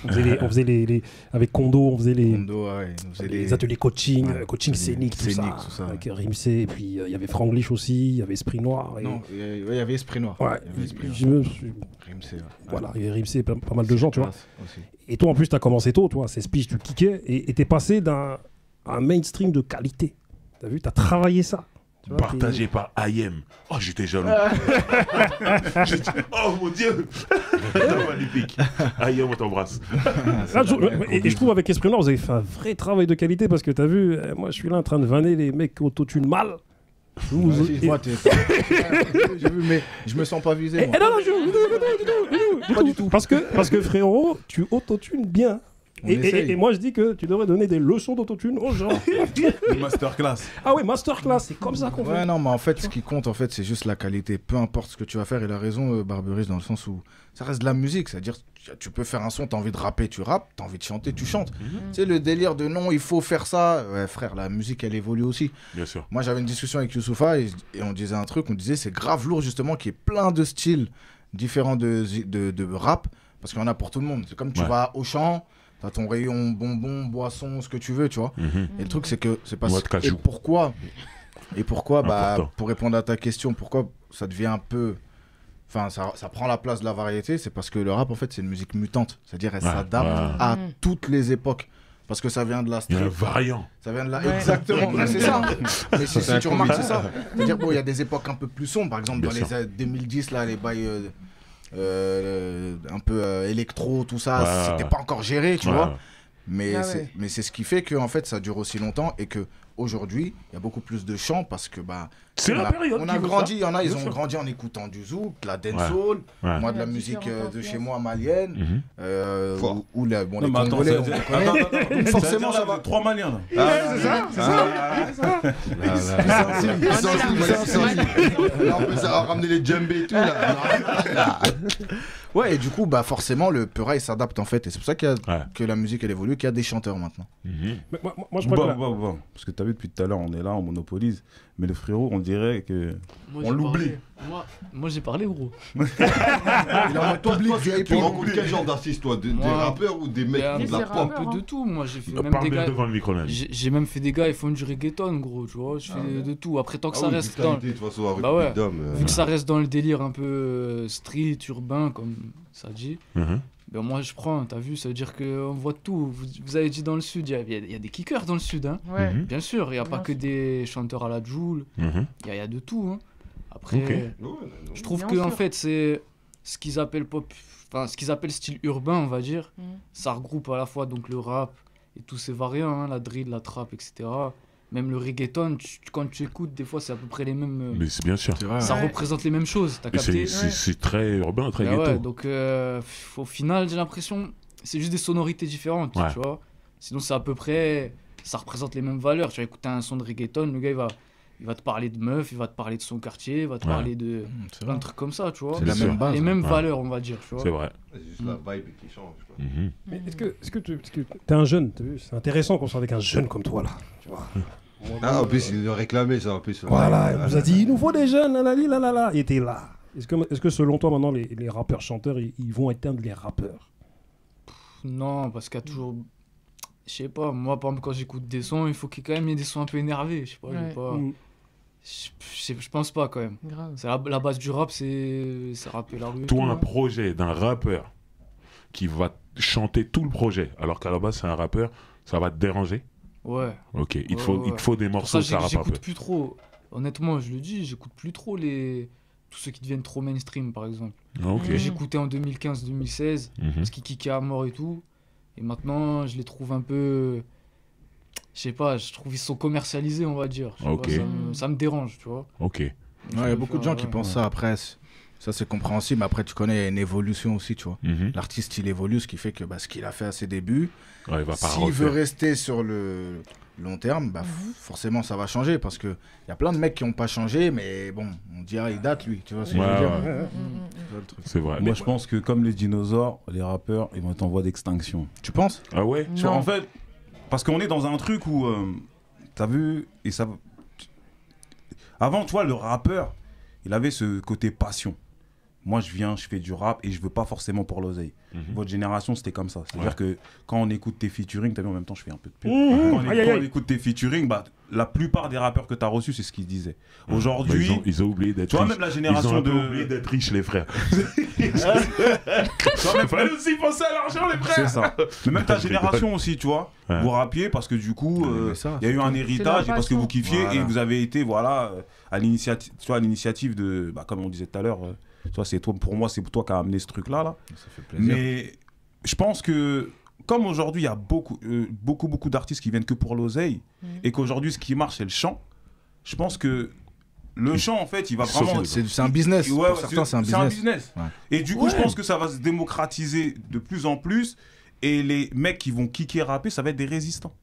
On faisait les avec Kondo, on faisait les. Kondo, ouais, il nous faisait Les ateliers coaching, Ouais, coaching scénique, tout ça, tout ça, avec Rimsey, et puis il y avait Franglish aussi, il y avait Esprit Noir. Et... Non, il y avait Esprit Noir. Ouais, Il y avait Esprit Noir. je me suis- Rimsey, ouais. voilà, il y avait Rimsey, pas mal de gens, tu vois. Aussi. Et toi, en plus, tu as commencé tôt, toi, c'est speech, tu kickais, et t'es passé d'un un mainstream de qualité. T'as vu, t'as travaillé ça. Tu vois, Partagé par IM. Oh, j'étais jaloux. Oh mon Dieu. Magnifique. IM, on t'embrasse. Là, et je trouve avec Esprit Noir, vous avez fait un vrai travail de qualité parce que t'as vu, moi je suis là en train de vanner les mecs qui autotune mal. Vous- Ouais, si, je vois, j'ai vu, mais je me sens pas visé. moi. non, pas du tout. Parce que frérot, tu autotunes bien. On Et essaye. moi je dis que tu devrais donner des leçons d'autotune aux gens. Une masterclass. Ah ouais, masterclass, c'est comme ça qu'on Ouais, fait. non, mais en fait, ce qui compte, en fait, c'est juste la qualité. Peu importe ce que tu vas faire, il a raison, Barberis, dans le sens où ça reste de la musique. C'est-à-dire, tu peux faire un son, t'as envie de rapper, tu rappes, t'as envie de chanter, tu chantes. Tu sais, le délire de non, il faut faire ça. Ouais, frère, la musique, elle évolue aussi. Bien sûr. Moi, j'avais une discussion avec Youssoufa et on disait un truc, on disait c'est grave lourd, justement, qu'il y ait plein de styles différents de rap, parce qu'il y en a pour tout le monde. C'est comme tu Ouais. vas au champ. T'as ton rayon bonbons, boissons, ce que tu veux, tu vois. Et le truc, c'est que c'est pas... Noix de cajou. Et pourquoi bah, Important. pour répondre à ta question, pourquoi ça devient un peu... Enfin, ça prend la place de la variété, c'est parce que le rap, en fait, c'est une musique mutante. C'est-à-dire, elle Ouais, s'adapte ouais. à toutes les époques. Parce que ça vient de la Il y a un street. variant. Ça vient de la... Ouais. Exactement, mais c'est ça. Mais si c'est tu un remarques, Covid. c'est ça. C'est-à-dire, bon, il y a des époques un peu plus sombres. Par exemple, Bien dans sûr. les années 2010, là, les bails un peu électro, tout ça, Ouais. c'était pas encore géré, tu Ouais. vois. Mais Ah c'est ouais. mais c'est ce qui fait que en fait ça dure aussi longtemps et que aujourd'hui il y a beaucoup plus de chants parce que C'est la période on qui a veut grandi, ça. il y en a ils Bien ont sûr. grandi en écoutant du zouk, de la dancehall, Ouais. moi de Il y la a musique différentes de chez influences. moi malienne, Mhm. Fort. ou les Non, les mais attends, Congolais, ça on veut dire- connaît. attends, attends, Donc forcément ça ça va. va. 3 Maliens là. Là, on peut ça ramener les djembés et tout là. Ouais, et du coup forcément le Peura il s'adapte en fait et c'est pour ça Ouais. que la musique elle évolue, qu'il y a des chanteurs maintenant. Mhm. Mais moi, je crois que Bon. Parce que t'as vu depuis tout à l'heure, on est là, on monopolise. Mais le frérot, on dirait que. Moi, On j'ai l'oublie. parlé. Moi, j'ai parlé, gros. Il est en mode public, Tu rencontres quel genre d'artistes, toi? Des Moi, rappeurs ou des mecs Mais qui font de la c'est pop? un rappeur, peu de hein. tout. Moi, j'ai fait même Parle des bien gars. devant le micro, là. J'ai même fait des gars, ils font du reggaeton, gros, tu vois. Je fais de tout. Après, tant que Ah ça oui, reste de dans. qualité, de toute façon, avec Bah ouais. Big Dom, Vu que ça reste dans le délire un peu street, urbain, comme ça dit. Mhm. Ben moi je prends, t'as vu, ça veut dire qu'on voit tout. Vous avez dit dans le sud, il y a des kickers dans le sud, hein. Ouais. Mhm. Bien sûr, il n'y a pas Bien que sûr. des chanteurs à la Joule, Mhm. il y a de tout, hein. Après, Ok. Ouais, je trouve Bien que en sûr. fait c'est ce qu'ils appellent pop, enfin ce qu'ils appellent style urbain, on va dire. Mhm. Ça regroupe à la fois donc le rap et tous ces variants, hein, la drill, la trap, etc. Même le reggaeton, quand tu écoutes, des fois c'est à peu près les mêmes. Mais c'est bien sûr. C'est vrai. Ça Ouais. représente les mêmes choses, t'as Et capté? c'est très urbain, très Bah ouais, ghetto. donc au final, j'ai l'impression c'est juste des sonorités différentes, Ouais. tu vois. Sinon, c'est à peu près, ça représente les mêmes valeurs. Tu vas écouter un son de reggaeton, le gars il va te parler de meuf, il va te parler de son quartier, il va te Ouais. parler de C'est plein vrai. de trucs comme ça, tu vois. C'est la sûr. même base. Les mêmes Ouais. valeurs, on va dire, tu vois. C'est vrai. C'est juste la vibe qui change, quoi. Mhm. Mais est-ce que tu es un jeune, t'as vu, c'est intéressant qu'on soit avec un jeune comme toi là. Tu vois. Ah, en plus, il a réclamé ça, en plus. Voilà, il nous a dit il nous faut des jeunes, là. Il était là. Est-ce que selon toi maintenant les rappeurs chanteurs ils vont éteindre les rappeurs? Non, parce qu'il y a toujours, je sais pas, moi par exemple quand j'écoute des sons, il faut qu'il y ait quand même des sons un peu énervés, je sais pas, j'ai Ouais. pas- Mm. je pense pas quand même. Grave. C'est la base du rap, c'est rapper la rue. et Toi, tout, un hein. projet d'un rappeur qui va chanter tout le projet, alors qu'à la base c'est un rappeur, ça va te déranger? Ouais. Ok, il te Ouais. faut des Pour morceaux, ça, ça rappe un peu. j'écoute plus trop. Honnêtement, je le dis, j'écoute plus trop tous ceux qui deviennent trop mainstream, par exemple. Ok. Que j'écoutais en 2015-2016, Mhm. parce qu'ils kickaient à mort et tout. Et maintenant, je les trouve un peu. Je sais pas, je trouve qu'ils sont commercialisés, on va dire. Je sais Ok. pas, ça me dérange, tu vois. Ok. Ouais, il y a beaucoup de gens qui pensent ça après. Ça, c'est compréhensible. Mais après, tu connais, il y a une évolution aussi, tu vois. Mhm. L'artiste, il évolue, ce qui fait que ce qu'il a fait à ses débuts, Ouais, il va pas s'il veut refaire. rester sur le long terme, forcément, ça va changer. Parce qu'il y a plein de mecs qui n'ont pas changé, mais bon, on dirait il date, lui. Tu vois ce que Ouais, je veux dire ouais. Ouais, ouais. C'est ça, le truc. C'est vrai. Moi, je pense que comme les dinosaures, les rappeurs, ils vont être en voie d'extinction. Tu penses? Ah ouais? Tu vois, Non. en fait, parce qu'on est dans un truc où, t'as vu, et ça. Avant, tu vois, le rappeur, il avait ce côté passion. Moi, je viens, je fais du rap et je veux pas forcément pour l'oseille. Mhm. Votre génération, c'était comme ça. C'est-à-dire que quand on écoute tes featuring, t'as vu, en même temps, je fais un peu de pub. Mmh, Quand aïe, aïe, quand aïe. on écoute tes featuring, la plupart des rappeurs que t'as reçus, c'est ce qu'ils disaient. Bah, Aujourd'hui, ils ont oublié d'être tu vois, riches. même la Ils ont génération un peu de. oublié d'être riches, les frères. Tu vois, même- Fallait aussi penser à l'argent, les frères. C'est ça. Mais même ta Je génération aussi, tu vois. Ouais. Vous rappiez parce que du coup, Mais ça, il y a eu un héritage et parce que passion. vous kiffiez Voilà. et vous avez été, voilà, à l'initiative de, comme on disait tout à l'heure, toi, c'est toi, pour moi, c'est toi qui as amené ce truc-là, là. Ça fait plaisir. Mais je pense que, comme aujourd'hui, il y a beaucoup d'artistes qui viennent que pour l'oseille et qu'aujourd'hui, ce qui marche, c'est le chant. Je pense que le chant, en fait, il va Sauf vraiment. le- C'est un business. Ouais, Pour certains, c'est un business. Ouais. Et du coup, Ouais. je pense que ça va se démocratiser de plus en plus. Et les mecs qui vont kicker rapper, ça va être des résistants.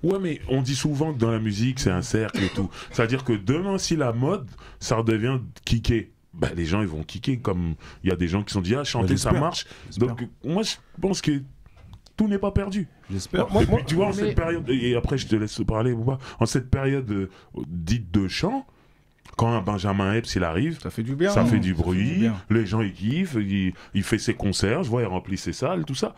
Ouais, mais on dit souvent que dans la musique, c'est un cercle et tout. C'est-à-dire que demain, si la mode, ça redevient kicker, bah, les gens, ils vont kicker. Comme il y a des gens qui se sont dit, ah, chanter, ça j'espère. marche. J'espère. Donc, moi, je pense que tout n'est pas perdu. J'espère. Et puis, tu vois, en mais- cette période, et après, je te laisse parler, Bouba, en cette période dite de chant, quand un Benjamin Epps, il arrive, Ça fait du bien. ça hein. fait du Ça fait bruit, bien. les gens ils kiffent, il fait ses concerts, je vois, il remplit ses salles, tout ça.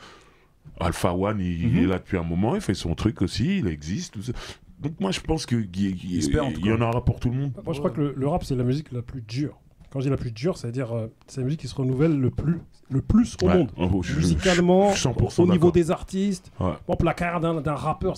Alpha One, il est là depuis un moment, il fait son truc aussi, il existe, tout ça. Donc moi je pense qu'il J'espère, en tout y en aura pour tout le monde. Moi, je crois que le rap, c'est la musique la plus dure. Quand je dis la plus dure, c'est-à-dire c'est la musique qui se renouvelle le plus au Ouais. monde. Oh, Musicalement, je suis 100% au niveau d'accord. des artistes. Ouais. Bon, la carrière d'un rappeur,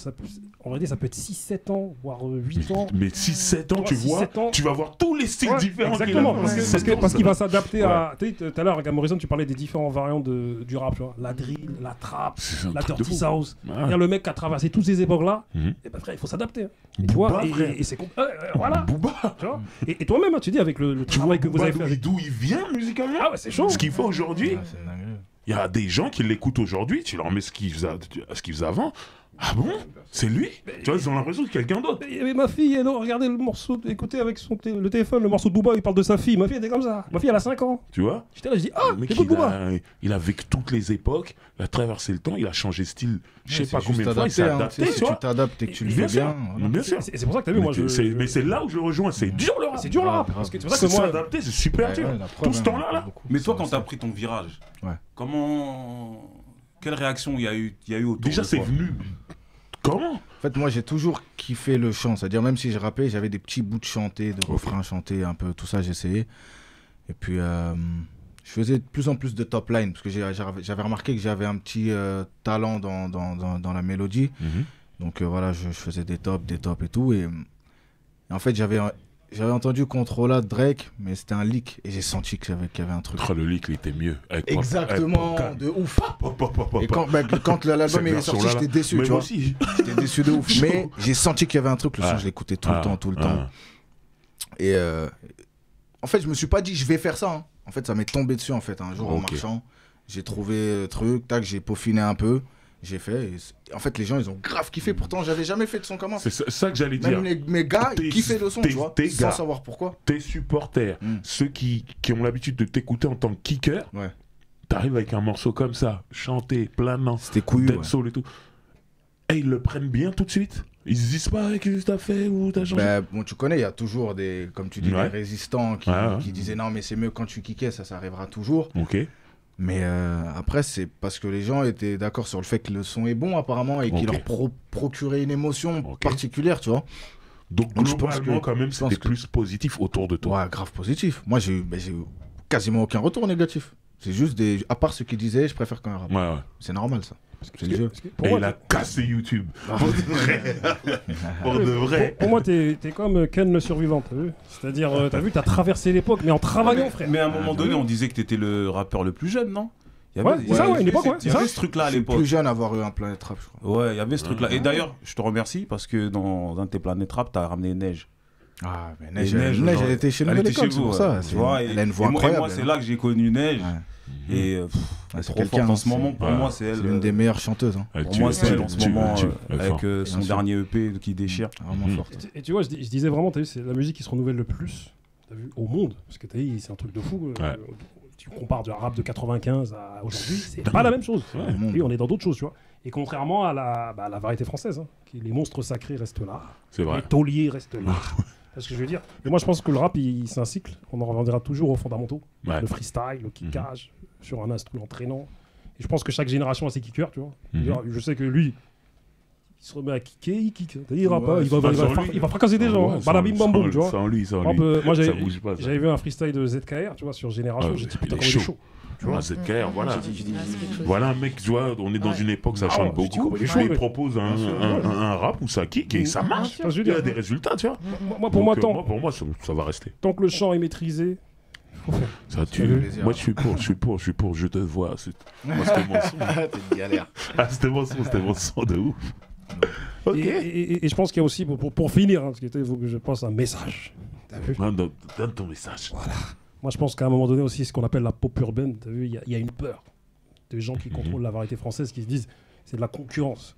en réalité, ça peut être 6-7 ans, voire 8 ans. Mais 6-7 ans, Ouais, tu 6, vois, 7 ans. tu vas voir tous les styles Ouais, différents. exactement, qu'il a. parce qu'il va s'adapter Ouais. à... Tu sais, tout à l'heure, Morrison, tu parlais des différents variants du rap, tu vois. La drill, la trap, C'est un la truc de dirty fou. south. Ouais. Il y a le mec qui a traversé toutes ces époques-là. Mhm. Et ben frère, il faut s'adapter. hein. Et tu Booba, vois, frère. et c'est voilà. Booba. Tu vois. Et toi-même, hein, tu dis avec le Tu vois travail que vous Booba, avez fait avec... d'où il vient musicalement. Ah ouais, c'est chaud. Ce qu'il fait aujourd'hui, C'est une dinguerie. il y a des gens qui l'écoutent aujourd'hui, tu leur mets ce qu'il faisait avant. Ah bon? C'est lui? Tu vois, ils ont l'impression que quelqu'un d'autre. Mais ma fille, elle, regardez le morceau, écoutez avec le téléphone, le morceau de Booba, il parle de sa fille. Ma fille, elle était comme ça. Ma fille, elle a 5 ans. Tu vois? J'étais là, je dis, ah, Le mec, j'écoute Booba. il a vécu toutes les époques, il a traversé le temps, il a changé de style, je sais Ouais, pas c'est combien de juste fois, il s'est adapté, hein. adapté, Si tu tu vois. t'adaptes et que tu le Bien fais sûr, bien. voilà. bien sûr. C'est pour ça que t'as vu, moi, Mais c'est là où je le rejoins, c'est dur le rap. C'est dur le rap. Grave, Parce que c'est pour ça C'est que moi. s'adapter, c'est super Ouais, dur. ouais, la preuve, Tout ce hein, temps-là, là. beaucoup. Mais toi, Ça, quand t'as pris ton virage, Ouais. quelle réaction il y a eu autour Déjà, de c'est toi venu. Comment? En fait, moi, j'ai toujours kiffé le chant. C'est-à-dire, même si je rappais, j'avais des petits bouts de chanter, de refrains chantés, un peu, tout ça, j'essayais. Et puis, je faisais de plus en plus de top line, parce que j'avais remarqué que j'avais un petit talent dans la mélodie. Donc, voilà, je faisais des tops et tout. Et en fait, j'avais entendu Controlla de Drake, mais c'était un leak. Et j'ai senti qu'il y avait un truc. Le leak, il était mieux. Avec Exactement, Pop, de ouf. Pop. Et quand l'album est sorti, j'étais déçu, Mais tu moi vois. aussi. J'étais déçu de ouf. Mais j'ai senti qu'il y avait un truc. Le son, je l'écoutais tout le temps. Et en fait, je me suis pas dit, je vais faire ça. hein. En fait, ça m'est tombé dessus, en fait. Un jour, en Ok. marchant, j'ai trouvé le truc, tac, j'ai peaufiné un peu. J'ai fait. En fait, les gens, ils ont grave kiffé. Pourtant, j'avais jamais fait de son comme ça. C'est ça que j'allais dire. Même mes gars, ils kiffaient le son, tu vois, tes sans gars. savoir pourquoi. Tes supporters, ceux qui ont l'habitude de t'écouter en tant que kicker, Ouais. t'arrives avec un morceau comme ça, chanté, planant, C'était couillu. ouais. soul et tout. Et ils le prennent bien tout de suite. Ils se disent pas qu'est-ce que t'as fait ou t'as changé. Ben, bon, tu connais, il y a toujours comme tu dis, Ouais. des résistants qui Ouais. disaient non, mais c'est mieux quand tu kickais, ça arrivera toujours. Ok. Mais après, c'est parce que les gens étaient d'accord sur le fait que le son est bon, apparemment, et qu'il Ok. leur procurait une émotion Ok. particulière, tu vois. Donc Donc, je pense globalement, que- quand même, je pense c'était que- plus positif autour de toi. Ouais, grave positif. Moi, j'ai eu quasiment aucun retour négatif. C'est juste des. À part ceux qui disaient, je préfère quand un rap. Ouais. C'est normal, ça. C'est le jeu. Pour Et moi, il a cassé YouTube. Pour de vrai. Pour de vrai. Pour moi, t'es comme Ken le survivant, t'as vu? C'est-à-dire, t'as vu, t'as traversé l'époque, mais en travaillant, frère. Mais à un moment donné, on disait que t'étais le rappeur le plus jeune, non? Ouais, c'est ça, ouais, une époque, ouais, Il y c'est avait ça. ce truc-là à Je suis l'époque. plus jeune à avoir eu un Planète Rap, je crois. Ouais, il y avait ce truc-là. Et d'ailleurs, je te remercie parce que dans un de tes planètes rap, t'as ramené Neige. Ah, mais Et Neige, Neige, Neige, genre, elle était chez nous elle à était l'école, chez c'est vous, pour ouais. ça. Tu vois, Elle a une voix et moi, incroyable. c'est là que j'ai connu Neige. Ouais. Et Ouais, c'est c'est trop quelqu'un, fort en ce c'est- moment. Pour ouais. moi, c'est elle. C'est l'une des meilleures chanteuses. Hein. Pour moi, c'est elle en ce moment, avec son Bien sûr. dernier EP qui déchire. Vraiment Mhm. forte. Et tu vois, je disais vraiment, t'as vu, c'est la musique qui se renouvelle le plus, t'as vu, au monde. Parce que t'as vu, c'est un truc de fou. Ouais. Tu compares du rap de 95 à aujourd'hui, c'est pas la même chose. Ouais. Oui, on est dans d'autres choses, tu vois. Et contrairement à la variété française, hein, les monstres sacrés restent là, C'est les vrai. tauliers restent là. C'est ce que je veux dire. Et moi, je pense que le rap, c'est un cycle. On en reviendra toujours aux fondamentaux. Ouais. Le freestyle, le kickage, sur un instru entraînant. Et je pense que chaque génération a ses kickers, tu vois. Je sais que lui, il se remet à kicker, il kick. Il ira Ouais, pas, il va fracasser des gens. Badabim bam boum, tu vois. Sans lui, sans Hop, lui. moi, Ça bouge pas, ça. j'avais vu un freestyle de ZKR, tu vois, sur Génération. Ah, J'ai dit, il putain, est comment il est chaud. chaud. Tu vois, ZKR, voilà. Ah, c'est quelque chose. Voilà un mec, tu vois, on est dans Ouais. une époque, ça Ah, chante je dis beaucoup. comment il est Mais chaud, il mais- propose un rap où ça kick et ça marche. Tu vois ce que je Il veux a dire. des résultats, tu vois. Pour moi, Donc, pour moi, ça va rester. tant que le chant est maîtrisé, faut faire. Ça tue. plaisir. Moi, je suis pour, je te vois. Moi, c'était mon son. T'es une galère. Ah, c'était mon son de ouf. Ok. Et je pense qu'il y a aussi, pour finir, hein, parce qu'il faut que je passe un message. T'as vu? Donne ton message. Moi, je pense qu'à un moment donné aussi, ce qu'on appelle la pop urbaine, t'as vu, il y a une peur des gens qui contrôlent la variété française, qui se disent c'est de la concurrence.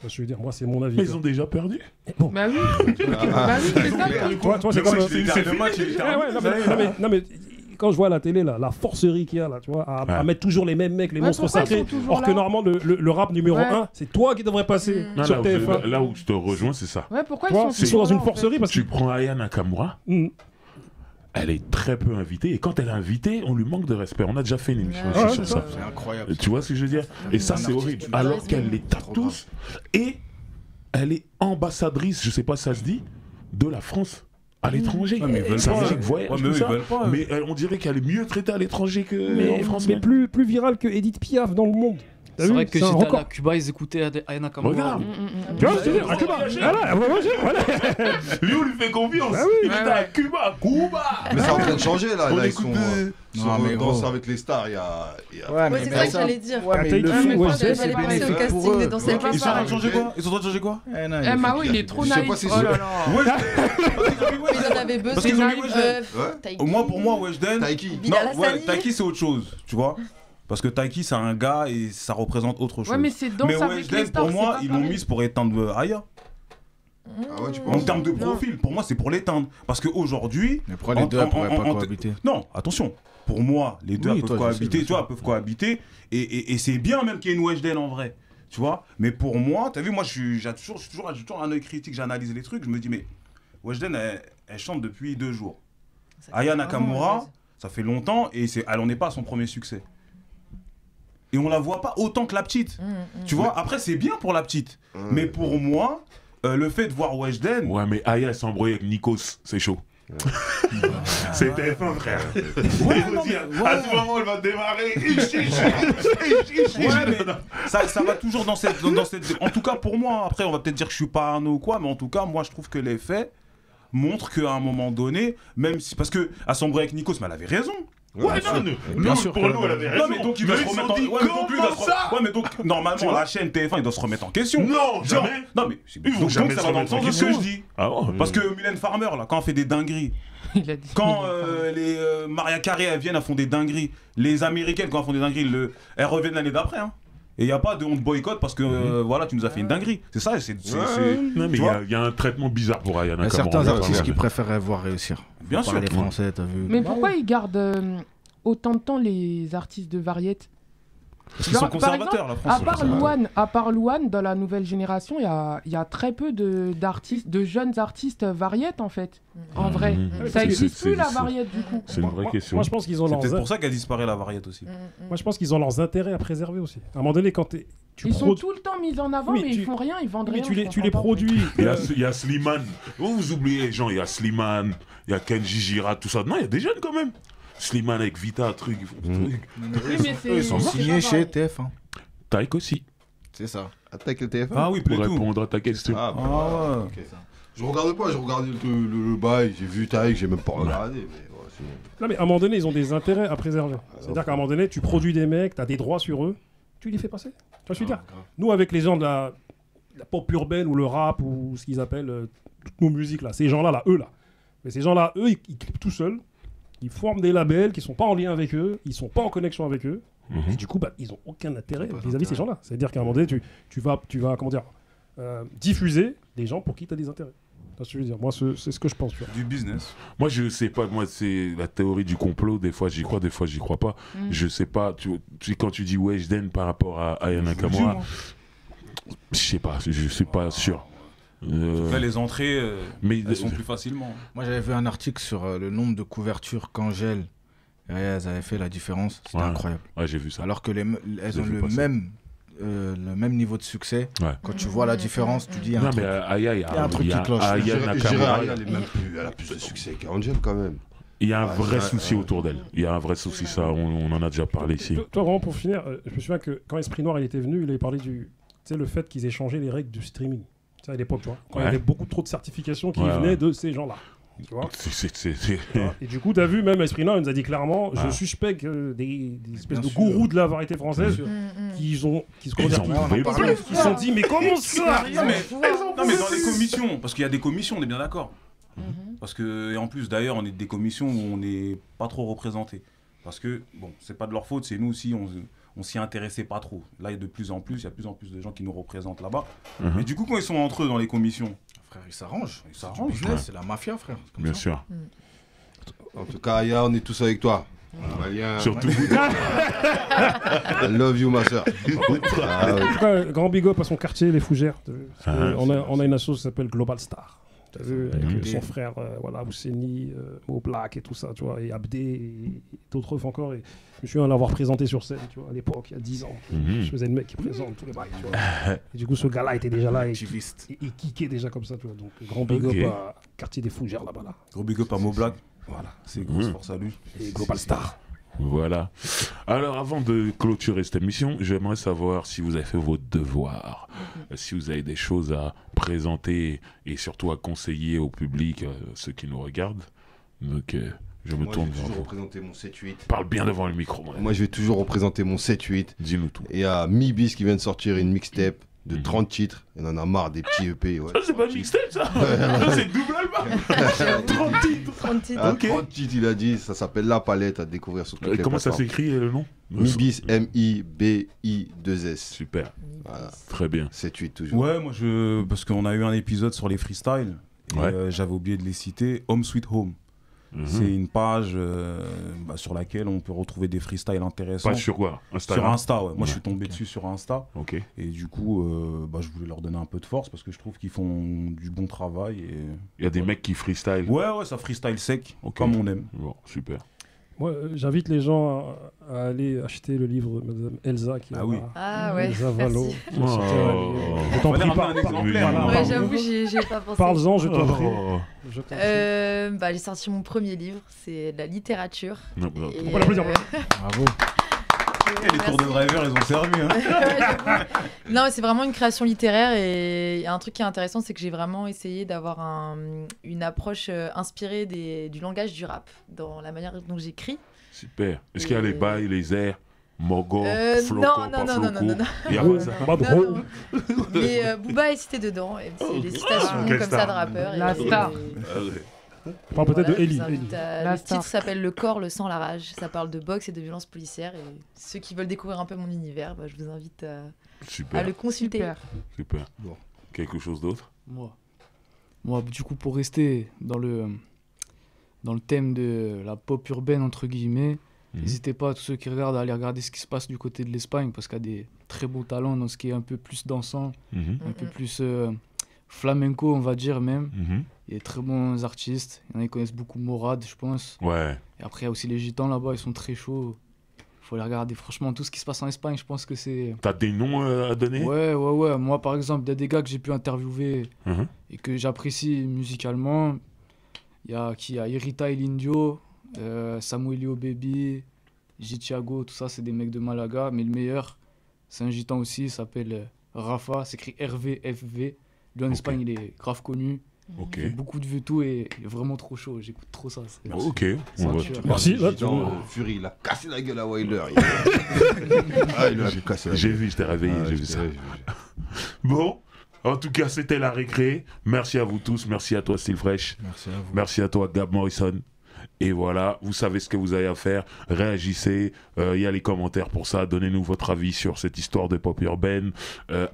Je veux dire, moi, c'est mon avis. Mais ils ont déjà perdu. Bon. Bah oui, bah oui, c'est ça. Toi, c'est comme Le match, il est terminé. non, mais quand je vois à la télé la forcerie qu'il y a là, tu vois, à Ouais. mettre toujours les mêmes mecs, les Ouais, monstres pourquoi ils sacrés, sont toujours or que là normalement le rap numéro Ouais. 1, c'est toi qui devrais passer Non, sur TF1. là où je te rejoins, c'est ça. Ouais, pourquoi Tu vois, ils sont dans toujours une là, en fait forcerie parce que Tu prends Aya Nakamura, elle est très peu invitée, et quand elle est invitée, on lui manque de respect. On a déjà fait une émission Ouais, sur ça. C'est incroyable. Tu vois ce que je veux dire? Et ça, c'est horrible. Alors qu'elle les tape tous, et elle est ambassadrice, je sais pas si ça se dit, de la France à l'étranger. Ouais, mais ils veulent sa pas. musique voyage, Ouais, mais tout eux, ils ça. veulent pas. Mais on dirait qu'elle est mieux traitée à l'étranger qu'en Mais, France. mais man. plus virale que Edith Piaf dans le monde. T'as C'est vu, vrai que c'est un j'étais allé record. à Cuba, ils écoutaient Aya Nakamura. Regarde. Tu vois, je te dis, à Cuba. Voilà. Lui, on lui fait confiance. Bah oui. Il était à Cuba. Mais c'est en train de changer là. On Là, ils écoute sont de- Non, mais Danse gros. avec les stars. Il y a. Ouais, Ouais, c'est ça que j'allais dire. Ouais, mais T'as ils le été- font, ouais, ouais, c'est J'allais passer bénéfique au pour casting eux. de Danse avec Ils les sont en train stars. de changer quoi Ils sont en train de changer quoi Eh, non, Eh, Mao, il est trop Je sais naïf. pas si Oh c'est- là là. Mais ils en avaient besoin. Parce qu'ils ont mis Naïf, Weshden. Ouais. Moi, pour moi, Weshden. Taiki. Bilal Non, ouais, Hassani. Taiki, c'est autre chose, tu vois. Parce que Taiki, c'est un gars et ça représente autre chose. Ouais, mais c'est Danse Mais avec les Weshden, stars. pour moi, c'est ils pas l'ont pareil. mise pour éteindre Aya. Ah ouais, tu En penses termes de Non. profil, pour moi, c'est pour l'éteindre. Parce qu'aujourd'hui. Mais pourquoi les deux pourraient pas cohabiter? Non, attention. Pour moi, les deux Oui, peuvent toi, je sais, cohabiter, bien tu vois, sûr. peuvent cohabiter. Et c'est bien même qu'il y ait une Weshden en vrai. Tu vois. Mais pour moi, t'as vu, moi, j'ai toujours un œil critique, j'analyse les trucs. Je me dis, mais Weshden, elle chante depuis 2 jours. Ça fait Aya vraiment Nakamura, buzz. ça fait longtemps et elle en est pas à son premier succès. Et on la voit pas autant que la petite. Tu vois, après c'est bien pour la petite. Mais pour moi, le fait de voir Weshden, Ouais, mais Aya elle s'embrouille avec Nikos, c'est chaud. C'est TF1, frère. Ouais, non, mais- À tout moment, elle va démarrer. ouais, mais ça va toujours dans cette. En tout cas, pour moi, après, on va peut-être dire que je suis parano ou quoi, mais en tout cas, moi, je trouve que les faits montrent qu'à un moment donné, même si. Parce que à s'embrouiller avec Nikos, mais elle avait raison. Ouais, non, Bien nous, sûr pour que- nous, elle avait raison. Non, mais donc il doit se Eux, ils remettre sont en dit, ouais, mais donc, lui, il doit se comment ça ouais, mais donc Tu normalement vois la chaîne TF1 il doit se remettre en question. Non, Genre, jamais. non mais Ils vont jamais ça se va dans le remettre en sens de ce que je question. dis. Ah bon Parce que Mylène Farmer là, quand elle fait des dingueries, Il a dit. quand les Maria Carey elles viennent, elles font des dingueries. Les Américaines quand elles font des dingueries, elles reviennent l'année d'après. Hein. Et il n'y a pas de on te boycotte parce que voilà, tu nous as fait une dinguerie. C'est ça, c'est. Non, mais tu vois il y a un traitement bizarre pour Aya Il y a Nakamura. certains on va artistes pas qui regarder. préféraient voir réussir. Bien sûr. Les Français, t'as vu. Mais pourquoi ils gardent autant de temps les artistes de variété? Parce qu'ils Genre, sont par conservateurs la France. À part Louane, dans la nouvelle génération, il y a très peu d'artistes, de jeunes artistes variétés en fait. En vrai, Mmh. ça C'est- n'existe c'est- plus la c'est- variété du coup. C'est une vraie question. Moi, je pense qu'ils ont C'est peut-être leurs pour ça qu'elle disparaît la variété aussi. moi, je pense qu'ils ont leurs intérêts à préserver aussi. À un moment donné, quand tu Ils sont produis, tout le temps mis en avant, Oui, mais tu- ils font rien, ils vendent mais rien. tu je les comprends pas. produis. Il y a Slimane. Vous oubliez les gens, il y a Slimane, il y a Kenji Gira, tout ça. Non, il y a des jeunes quand même. Slimane avec Vita, truc, ils font des trucs. Oui, mais c'est. Ils sont c'est signés pas chez pareil. TF1. Taïk aussi, C'est ça. Attaque le TF1. Ah oui, pour plutôt. répondre à ta question. Ah, bah, Ah ouais. ok. Je regarde pas, je regarde le bail, j'ai vu Taïk, j'ai même pas regardé. Mais ouais, sinon. Non, mais à un moment donné, ils ont des intérêts à préserver. C'est-à-dire qu'à un moment donné, tu produis des mecs, tu as des droits sur eux, tu les fais passer. Tu vois ce que je veux dire? Nous, avec les gens de la pop urbaine ou le rap ou ce qu'ils appellent toutes nos musiques, là, ces gens-là, eux, là. Mais ces gens-là, eux, ils clippent tout seuls. Ils forment des labels qui sont pas en lien avec eux, ils sont pas en connexion avec eux. Et du coup, bah, ils ont aucun intérêt vis-à-vis de ces gens-là. C'est-à-dire qu'à un moment donné, tu vas comment dire, diffuser des gens pour qui tu as des intérêts. Tu vois ce que je veux dire? Moi, c'est ce que je pense. Tu vois. Du business. Moi, je sais pas, moi, c'est la théorie du complot. Des fois, j'y crois, des fois, j'y crois pas. Je sais pas, quand tu dis Weshden par rapport à Aya Nakamura, je sais pas, je suis pas sûr. Là, les entrées, mais elles sont plus facilement. Moi, j'avais vu un article sur le nombre de couvertures qu'Angèle et elles avaient fait la différence. C'était Ouais. incroyable. Ouais, j'ai vu ça. Alors que elles J'ai ont vu le passer. même niveau de succès. Ouais. Quand tu vois la différence, tu dis un Non, truc. mais Aya, il y a un truc qui cloche. Aya J'irais, Nakamura, elle est même plus, elle a plus de succès qu'Angel quand même. il y a un Ouais, vrai ouais, souci ouais. autour d'elle. Il y a un vrai souci, ça, on en a déjà parlé ici. Toi, vraiment, pour finir, je me souviens que quand Esprit Noir il était venu, il avait parlé du le fait qu'ils aient changé les règles du streaming. Tu sais, à l'époque, tu vois, quand il y Ouais. avait beaucoup trop de certifications qui Ouais, venaient ouais. de ces gens-là. Tu vois. C'est- Tu vois. Et du coup, tu as vu, même Esprit Noir, il nous a dit clairement, je suspecte des espèces de gourous de la variété française qui se Ils sont dit, mais comment ça? Non mais dans les commissions, parce qu'il y a des commissions, on est bien d'accord. Parce que, et en plus d'ailleurs, on est des commissions où on n'est pas trop représenté. Parce que, bon, c'est pas de leur faute, c'est nous aussi, on s'y intéressait pas trop. Là, il y a de plus en plus de gens qui nous représentent là-bas. Mais du coup, quand ils sont entre eux dans les commissions, Frère, ils s'arrangent. ils s'arrangent. Business, c'est la mafia, frère. C'est comme Bien ça. sûr. En tout cas, Aya, on est tous avec toi. Malien. Surtout I love you, ma soeur. Ah, ouais. En tout cas, grand big up à son quartier, les Fougères. Parce que Ah, on a une asso qui s'appelle Global Star. T'as vu, avec son frère, voilà, Ousseni, Mo Black et tout ça, tu vois, et Abdé et d'autres encore. Et je me souviens l'avoir présenté sur scène, tu vois, à l'époque, il y a 10 ans. Je faisais le mec qui présente tous les bails, tu vois. Et du coup, ce gars-là était déjà là et kickait déjà comme ça, tu vois. Donc, grand big up à Quartier des Fougères là-bas. Là. Gros big up à Mo Black. Voilà, c'est grosse force à lui. Et Global Star. Voilà. Alors, avant de clôturer cette émission, j'aimerais savoir si vous avez fait vos devoirs, si vous avez des choses à présenter et surtout à conseiller au public, ceux qui nous regardent. Donc, je me tourne vers toujours vous. représenter mon 7-8. Parle bien devant le micro. Moi, je vais toujours représenter mon 7-8. Dis-nous tout. Et à Mi-Bis qui vient de sortir une mixtape de 30 titres. Et on en a marre des petits EP. Ouais. Ça, c'est pas une mixtape, ça. Ça, c'est double album. 30 titres. 30 titres. Ah, Ok. 30 titres, il a dit. Ça s'appelle La Palette à découvrir sur toutes les Comment ça plateformes. s'écrit le nom? Mi-Bis, M-I-B-I-2-S. Super. Voilà. Très bien. 7-8 toujours. Ouais, moi parce qu'on a eu un épisode sur les freestyles. Et Ouais. j'avais oublié de les citer. Home Sweet Home. C'est une page sur laquelle on peut retrouver des freestyles intéressants. Pas sur quoi? Sur Instagram? Insta, ouais. Moi, je suis Ouais. tombé dessus sur Insta. Ok. Et du coup, je voulais leur donner un peu de force parce que je trouve qu'ils font du bon travail. Et... Il y a des mecs qui freestyle. Ouais, ça freestyle sec, Ok. comme on aime. Bon, super. Moi, j'invite les gens à aller acheter le livre de Madame Elsa qui Ah oui. Ah ouais, Elsa Valo. merci. Qui est sorti, Je t'en Fallait prie, ramener un exemplaire, là. Ouais, j'avoue, j'y ai pas pensé. Parle-en, je t'en prie. Oh. Je t'en prie. J'ai sorti mon premier livre, c'est de la littérature. Non, non. Et, On peut l'applaudir. Bravo. Les tours de driver, ils ont servi. Hein. Ouais, j'avoue. Non, mais c'est vraiment une création littéraire et un truc qui est intéressant, c'est que j'ai vraiment essayé d'avoir une approche inspirée du langage du rap dans la manière dont j'écris. Super. Est-ce qu'il y a les bails, les airs, Mogo, Floco, non, pas non, non, Floco? non, non. Il y a pas ça. Bravo. Non, non. Mais Booba est cité dedans, et c'est des citations quelle comme star. ça de rappeurs. La star. On parle peut-être Voilà, de Ellie. je vous invite à- La Le star. titre s'appelle Le corps, le sang, la rage. Ça parle de boxe et de violence policière. Et ceux qui veulent découvrir un peu mon univers, je vous invite à Super. le consulter. Super. Super. Bon. Quelque chose d'autre? Moi, du coup, pour rester dans le thème de la pop urbaine, entre guillemets, n'hésitez pas, tous ceux qui regardent, à aller regarder ce qui se passe du côté de l'Espagne, parce qu'il y a des très beaux talents dans ce qui est un peu plus dansant, un peu plus flamenco, on va dire même. Il y a des très bons artistes. Il y en a qui connaissent beaucoup Morad, je pense. Ouais. Et après, il y a aussi les Gitans là-bas, ils sont très chauds. Faut les regarder. Franchement, tout ce qui se passe en Espagne, je pense que c'est... T'as des noms à donner? Ouais. Moi, par exemple, il y a des gars que j'ai pu interviewer Mhm. et que j'apprécie musicalement. Il y a Irita El Indio, Samuelio Baby, Jitiago, tout ça, c'est des mecs de Malaga. Mais le meilleur, c'est un gitan aussi, il s'appelle Rafa, c'est écrit RVFV. Lui, en Espagne, il est grave connu. Ok. Il fait beaucoup de vues tout et il est vraiment trop chaud. J'écoute trop ça. Ok. C'est On un va- tueur. Merci. Là, tu Gitan, vois. Fury, il a cassé la gueule à Wilder. Il lui a cassé la J'ai gueule. vu, je t'ai réveillé, Ah, j'ai vu ça. Bon, en tout cas, c'était la récré. Merci à vous tous. Merci à toi, Style Fresh. Merci à vous. Merci à toi, Gab Morrison. Et voilà, vous savez ce que vous avez à faire. Réagissez. Il y a les commentaires pour ça. Donnez-nous votre avis sur cette histoire de pop urbaine.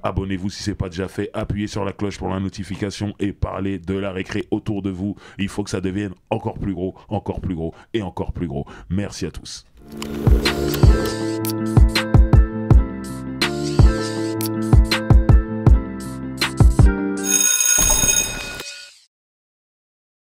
Abonnez-vous si ce n'est pas déjà fait. Appuyez sur la cloche pour la notification et parlez de la récré autour de vous. Il faut que ça devienne encore plus gros et encore plus gros. Merci à tous.